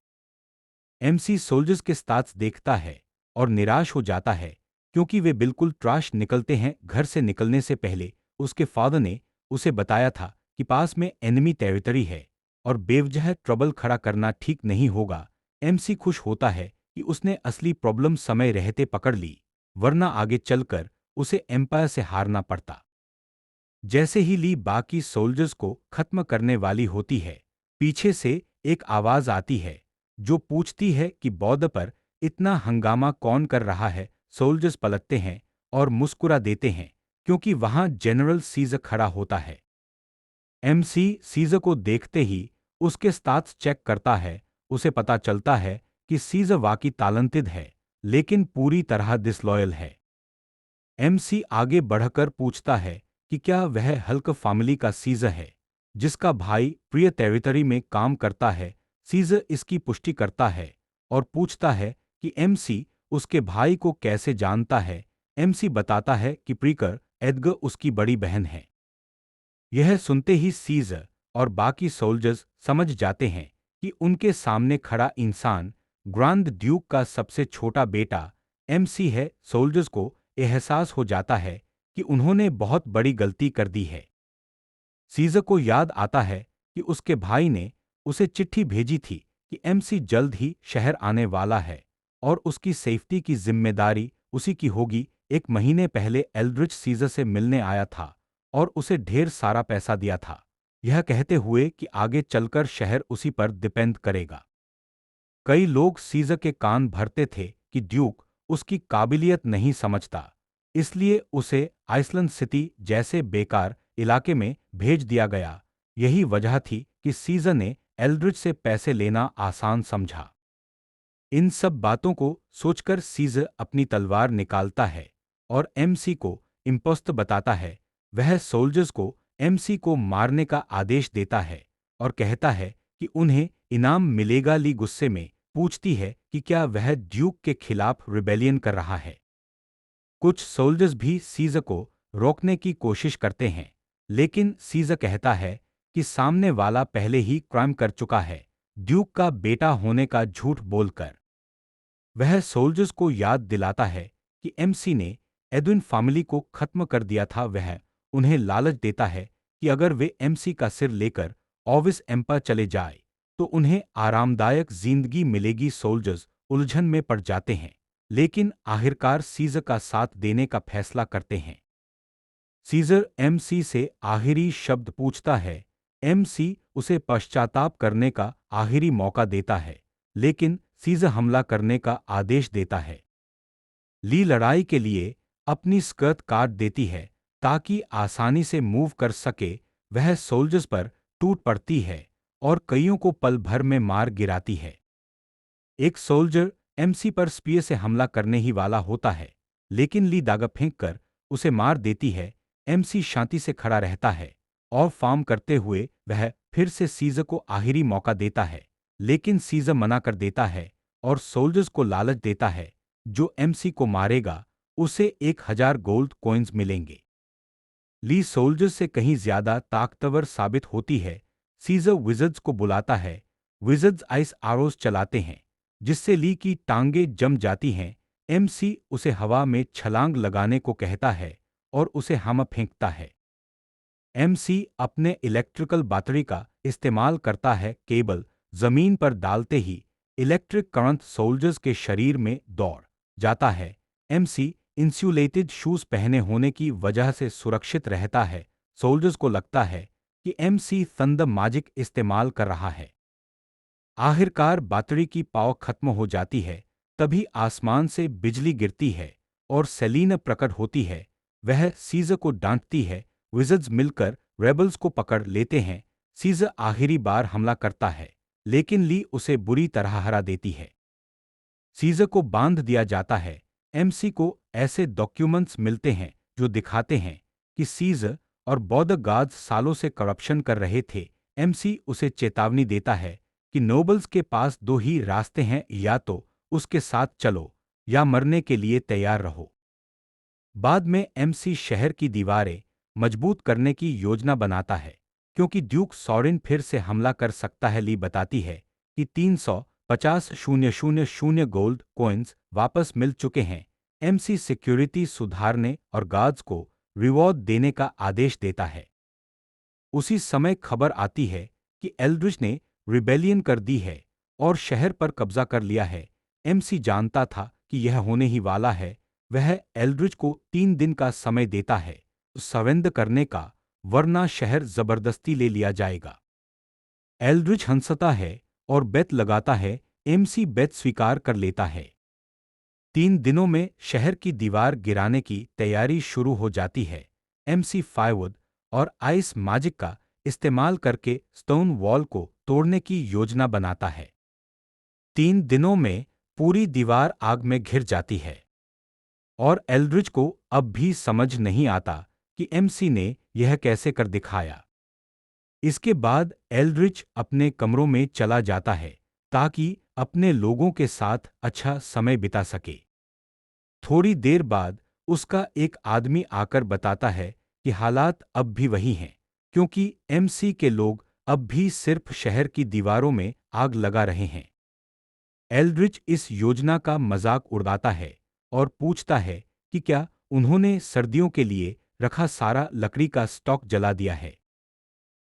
एमसी सोल्जर्स के स्टाट्स देखता है और निराश हो जाता है, क्योंकि वे बिल्कुल ट्रैश निकलते हैं। घर से निकलने से पहले उसके फादर ने उसे बताया था कि पास में एनिमी टेरिटरी है और बेवजह ट्रबल खड़ा करना ठीक नहीं होगा। एमसी खुश होता है कि उसने असली प्रॉब्लम समय रहते पकड़ ली, वरना आगे चलकर उसे एम्पायर से हारना पड़ता। जैसे ही ली बाकी सोल्जर्स को खत्म करने वाली होती है, पीछे से एक आवाज आती है जो पूछती है कि बॉर्डर पर इतना हंगामा कौन कर रहा है। सोल्जर्स पलटते हैं और मुस्कुरा देते हैं, क्योंकि वहां जनरल सीजर खड़ा होता है। एमसी सीजर को देखते ही उसके स्टाट्स चेक करता है। उसे पता चलता है कि सीजर वाकई टैलेंटेड है, लेकिन पूरी तरह डिसलॉयल है। एमसी आगे बढ़कर पूछता है कि क्या वह हल्क फैमिली का सीजर है, जिसका भाई प्रिय टेरिटरी में काम करता है। सीजर इसकी पुष्टि करता है और पूछता है कि एमसी उसके भाई को कैसे जानता है। एमसी बताता है कि प्रीकर एडगर उसकी बड़ी बहन है। यह सुनते ही सीजर और बाकी सोल्जर्स समझ जाते हैं कि उनके सामने खड़ा इंसान ग्रैंड ड्यूक का सबसे छोटा बेटा एमसी है। सोल्जर्स को एहसास हो जाता है कि उन्होंने बहुत बड़ी गलती कर दी है। सीजर को याद आता है कि उसके भाई ने उसे चिट्ठी भेजी थी कि एमसी जल्द ही शहर आने वाला है और उसकी सेफ्टी की जिम्मेदारी उसी की होगी। 1 महीने पहले एल्ड्रिच सीजर से मिलने आया था और उसे ढेर सारा पैसा दिया था। यह कहते हुए कि आगे चलकर शहर उसी पर डिपेंड करेगा। कई लोग सीजर के कान भरते थे कि ड्यूक उसकी काबिलियत नहीं समझता, इसलिए उसे आइसलैंड सिटी जैसे बेकार इलाके में भेज दिया गया। यही वजह थी कि सीजर ने एल्ड्रिच से पैसे लेना आसान समझा। इन सब बातों को सोचकर सीजर अपनी तलवार निकालता है और एमसी को इम्पोस्टर बताता है। वह सोल्जर्स को एमसी को मारने का आदेश देता है और कहता है कि उन्हें इनाम मिलेगा। ली गुस्से में पूछती है कि क्या वह ड्यूक के खिलाफ रिबेलियन कर रहा है। कुछ सोल्जर्स भी सीजर को रोकने की कोशिश करते हैं, लेकिन सीजर कहता है कि सामने वाला पहले ही क्राइम कर चुका है, ड्यूक का बेटा होने का झूठ बोलकर। वह सोल्जर्स को याद दिलाता है कि एमसी ने एडविन फैमिली को खत्म कर दिया था। वह उन्हें लालच देता है कि अगर वे एमसी का सिर लेकर ऑविस एम्पर चले जाए तो उन्हें आरामदायक जिंदगी मिलेगी। सोल्जर्स उलझन में पड़ जाते हैं, लेकिन आखिरकार सीजर का साथ देने का फैसला करते हैं। सीजर एमसी से आखिरी शब्द पूछता है। एमसी उसे पश्चाताप करने का आखिरी मौका देता है, लेकिन सीजर हमला करने का आदेश देता है। ली लड़ाई के लिए अपनी स्कर्ट काट देती है ताकि आसानी से मूव कर सके। वह सोल्जर्स पर टूट पड़ती है और कईयों को पल भर में मार गिराती है। एक सोल्जर एमसी पर स्पीयर से हमला करने ही वाला होता है, लेकिन ली दागा फेंककर उसे मार देती है। एमसी शांति से खड़ा रहता है और फार्म करते हुए वह फिर से सीजर को आखिरी मौका देता है, लेकिन सीजर मना कर देता है और सोल्जर्स को लालच देता है जो एमसी को मारेगा उसे 1000 गोल्ड कॉइन्स मिलेंगे। ली सोल्जर्स से कहीं ज्यादा ताकतवर साबित होती है। सीजर विज़र्ड्स को बुलाता है। विज़र्ड्स आइस आरोज चलाते हैं जिससे ली की टांगें जम जाती हैं। एमसी उसे हवा में छलांग लगाने को कहता है और उसे हम फेंकता है। एमसी अपने इलेक्ट्रिकल बैटरी का इस्तेमाल करता है। केबल जमीन पर डालते ही इलेक्ट्रिक करंट सोल्जर्स के शरीर में दौड़ जाता है। एमसी इंसुलेटेड शूज पहने होने की वजह से सुरक्षित रहता है। सोल्जर्स को लगता है कि एमसी थंडर मैजिक इस्तेमाल कर रहा है। आखिरकार बैटरी की पावर खत्म हो जाती है। तभी आसमान से बिजली गिरती है और सेलिना प्रकट होती है। वह सीजर को डांटती है। विज़र्ड्स मिलकर रेबल्स को पकड़ लेते हैं। सीजर आखिरी बार हमला करता है, लेकिन ली उसे बुरी तरह हरा देती है। सीजर को बांध दिया जाता है। एमसी को ऐसे डॉक्यूमेंट्स मिलते हैं जो दिखाते हैं कि सीजर और बौद्ध गार्ड्स सालों से करप्शन कर रहे थे। एमसी उसे चेतावनी देता है कि नोबल्स के पास दो ही रास्ते हैं, या तो उसके साथ चलो या मरने के लिए तैयार रहो। बाद में एमसी शहर की दीवारें मजबूत करने की योजना बनाता है क्योंकि ड्यूक सॉरेन फिर से हमला कर सकता है। ली बताती है कि 350,000 गोल्ड कॉइन्स वापस मिल चुके हैं। एमसी सिक्योरिटी सुधारने और गार्ड्स को रिवॉर्ड देने का आदेश देता है। उसी समय खबर आती है कि एल्ड्रिच ने रिबेलियन कर दी है और शहर पर कब्जा कर लिया है। एमसी जानता था कि यह होने ही वाला है। वह एल्ड्रिच को 3 दिन का समय देता है सरेंडर करने का, वरना शहर जबरदस्ती ले लिया जाएगा। एल्ड्रिच हंसता है और बेट लगाता है। एमसी बेट स्वीकार कर लेता है। 3 दिनों में शहर की दीवार गिराने की तैयारी शुरू हो जाती है। एमसी फायरवुड और आइस मैजिक का इस्तेमाल करके स्टोन वॉल को तोड़ने की योजना बनाता है। 3 दिनों में पूरी दीवार आग में घिर जाती है और एल्ड्रिच को अब भी समझ नहीं आता कि एमसी ने यह कैसे कर दिखाया। इसके बाद एल्ड्रिच अपने कमरों में चला जाता है ताकि अपने लोगों के साथ अच्छा समय बिता सके। थोड़ी देर बाद उसका एक आदमी आकर बताता है कि हालात अब भी वही हैं, क्योंकि एमसी के लोग अब भी सिर्फ शहर की दीवारों में आग लगा रहे हैं। एल्ड्रिच इस योजना का मजाक उड़ाता है और पूछता है कि क्या उन्होंने सर्दियों के लिए रखा सारा लकड़ी का स्टॉक जला दिया है।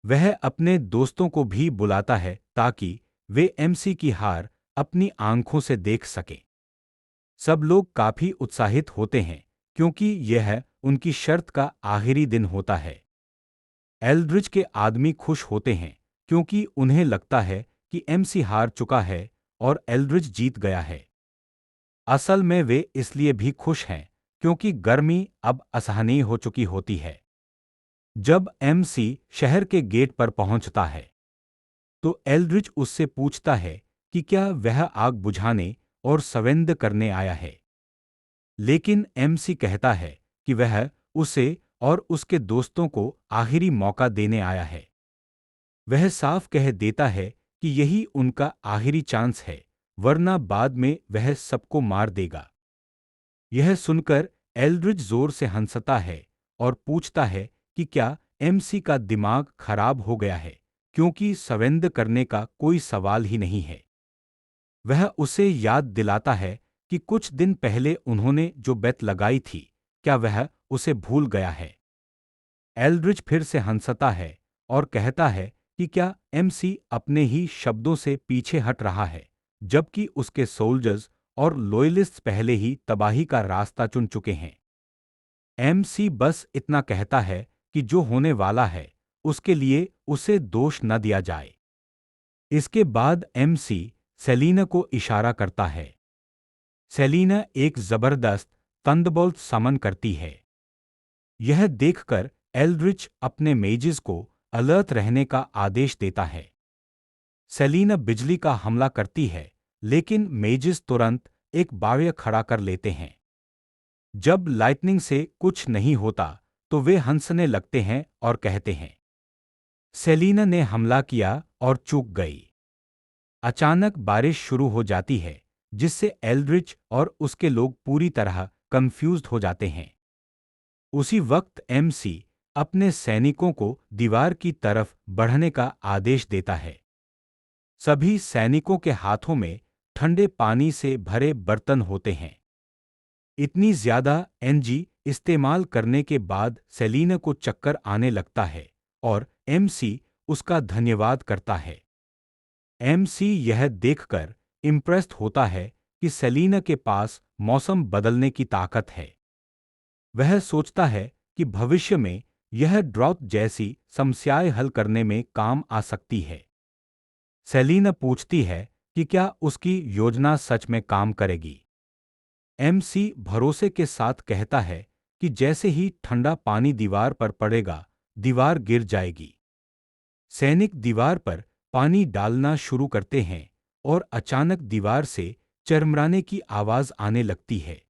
वह अपने दोस्तों को भी बुलाता है ताकि वे एमसी की हार अपनी आंखों से देख सकें। सब लोग काफी उत्साहित होते हैं क्योंकि यह उनकी शर्त का आखिरी दिन होता है। एल्ड्रिच के आदमी खुश होते हैं क्योंकि उन्हें लगता है कि एमसी हार चुका है और एल्ड्रिच जीत गया है। असल में वे इसलिए भी खुश हैं क्योंकि गर्मी अब असहनीय हो चुकी होती है। जब एमसी शहर के गेट पर पहुंचता है तो एल्ड्रिच उससे पूछता है कि क्या वह आग बुझाने और संवेद करने आया है, लेकिन एमसी कहता है कि वह उसे और उसके दोस्तों को आखिरी मौका देने आया है। वह साफ कह देता है कि यही उनका आखिरी चांस है, वरना बाद में वह सबको मार देगा। यह सुनकर एल्ड्रिच जोर से हंसता है और पूछता है कि क्या एमसी का दिमाग खराब हो गया है, क्योंकि संवेद करने का कोई सवाल ही नहीं है। वह उसे याद दिलाता है कि कुछ दिन पहले उन्होंने जो बेट लगाई थी, क्या वह उसे भूल गया है। एल्ड्रिच फिर से हंसता है और कहता है कि क्या एमसी अपने ही शब्दों से पीछे हट रहा है, जबकि उसके सोल्जर्स और लॉयलिस्ट्स पहले ही तबाही का रास्ता चुन चुके हैं। एमसी बस इतना कहता है कि जो होने वाला है उसके लिए उसे दोष न दिया जाए। इसके बाद एमसी सेलिना को इशारा करता है। सेलिना एक जबरदस्त थंडरबोल्ट समन करती है। यह देखकर एल्ड्रिच अपने मेजेस को अलर्ट रहने का आदेश देता है। सेलिना बिजली का हमला करती है, लेकिन मेजेस तुरंत एक बावय खड़ा कर लेते हैं। जब लाइटनिंग से कुछ नहीं होता तो वे हंसने लगते हैं और कहते हैं, सेलिना ने हमला किया और चूक गई। अचानक बारिश शुरू हो जाती है, जिससे एल्ड्रिच और उसके लोग पूरी तरह कंफ्यूज्ड हो जाते हैं। उसी वक्त एमसी अपने सैनिकों को दीवार की तरफ बढ़ने का आदेश देता है। सभी सैनिकों के हाथों में ठंडे पानी से भरे बर्तन होते हैं। इतनी ज्यादा एनर्जी इस्तेमाल करने के बाद सेलिना को चक्कर आने लगता है और एमसी उसका धन्यवाद करता है। एमसी यह देखकर इम्प्रेस्ड होता है कि सेलिना के पास मौसम बदलने की ताकत है। वह सोचता है कि भविष्य में यह ड्राउट जैसी समस्याएं हल करने में काम आ सकती है। सेलिना पूछती है कि क्या उसकी योजना सच में काम करेगी। एमसी भरोसे के साथ कहता है कि जैसे ही ठंडा पानी दीवार पर पड़ेगा, दीवार गिर जाएगी। सैनिक दीवार पर पानी डालना शुरू करते हैं और अचानक दीवार से चरमराने की आवाज आने लगती है।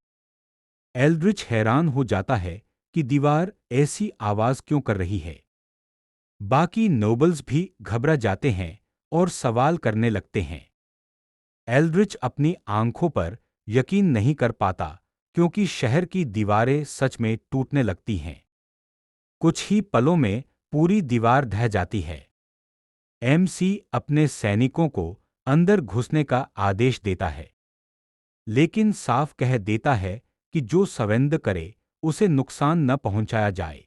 एल्ड्रिच हैरान हो जाता है कि दीवार ऐसी आवाज क्यों कर रही है। बाकी नोबल्स भी घबरा जाते हैं और सवाल करने लगते हैं। एल्ड्रिच अपनी आंखों पर यकीन नहीं कर पाता क्योंकि शहर की दीवारें सच में टूटने लगती हैं। कुछ ही पलों में पूरी दीवार ढह जाती है। एमसी अपने सैनिकों को अंदर घुसने का आदेश देता है, लेकिन साफ कह देता है कि जो संवेद करे उसे नुकसान न पहुंचाया जाए।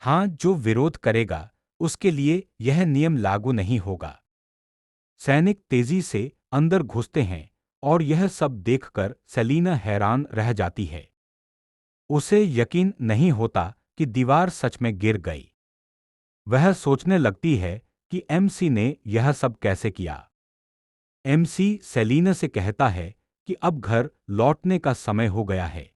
हां, जो विरोध करेगा उसके लिए यह नियम लागू नहीं होगा। सैनिक तेजी से अंदर घुसते हैं और यह सब देखकर सेलिना हैरान रह जाती है। उसे यकीन नहीं होता कि दीवार सच में गिर गई। वह सोचने लगती है कि एमसी ने यह सब कैसे किया। एमसी सेलिना से कहता है कि अब घर लौटने का समय हो गया है।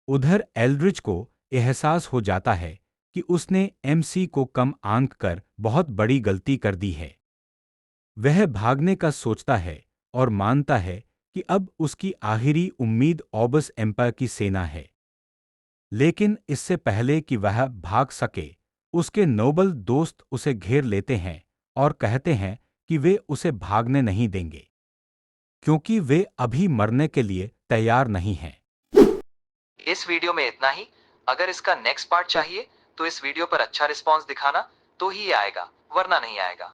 उधर एल्ड्रिच को एहसास हो जाता है कि उसने एमसी को कम आंक कर बहुत बड़ी गलती कर दी है। वह भागने का सोचता है और मानता है कि अब उसकी आखिरी उम्मीद ऑबस एम्पायर की सेना है। लेकिन इससे पहले कि वह भाग सके, उसके नोबल दोस्त उसे घेर लेते हैं और कहते हैं कि वे उसे भागने नहीं देंगे, क्योंकि वे अभी मरने के लिए तैयार नहीं हैं। इस वीडियो में इतना ही। अगर इसका नेक्स्ट पार्ट चाहिए तो इस वीडियो पर अच्छा रिस्पॉन्स दिखाना, तो ही आएगा, वरना नहीं आएगा।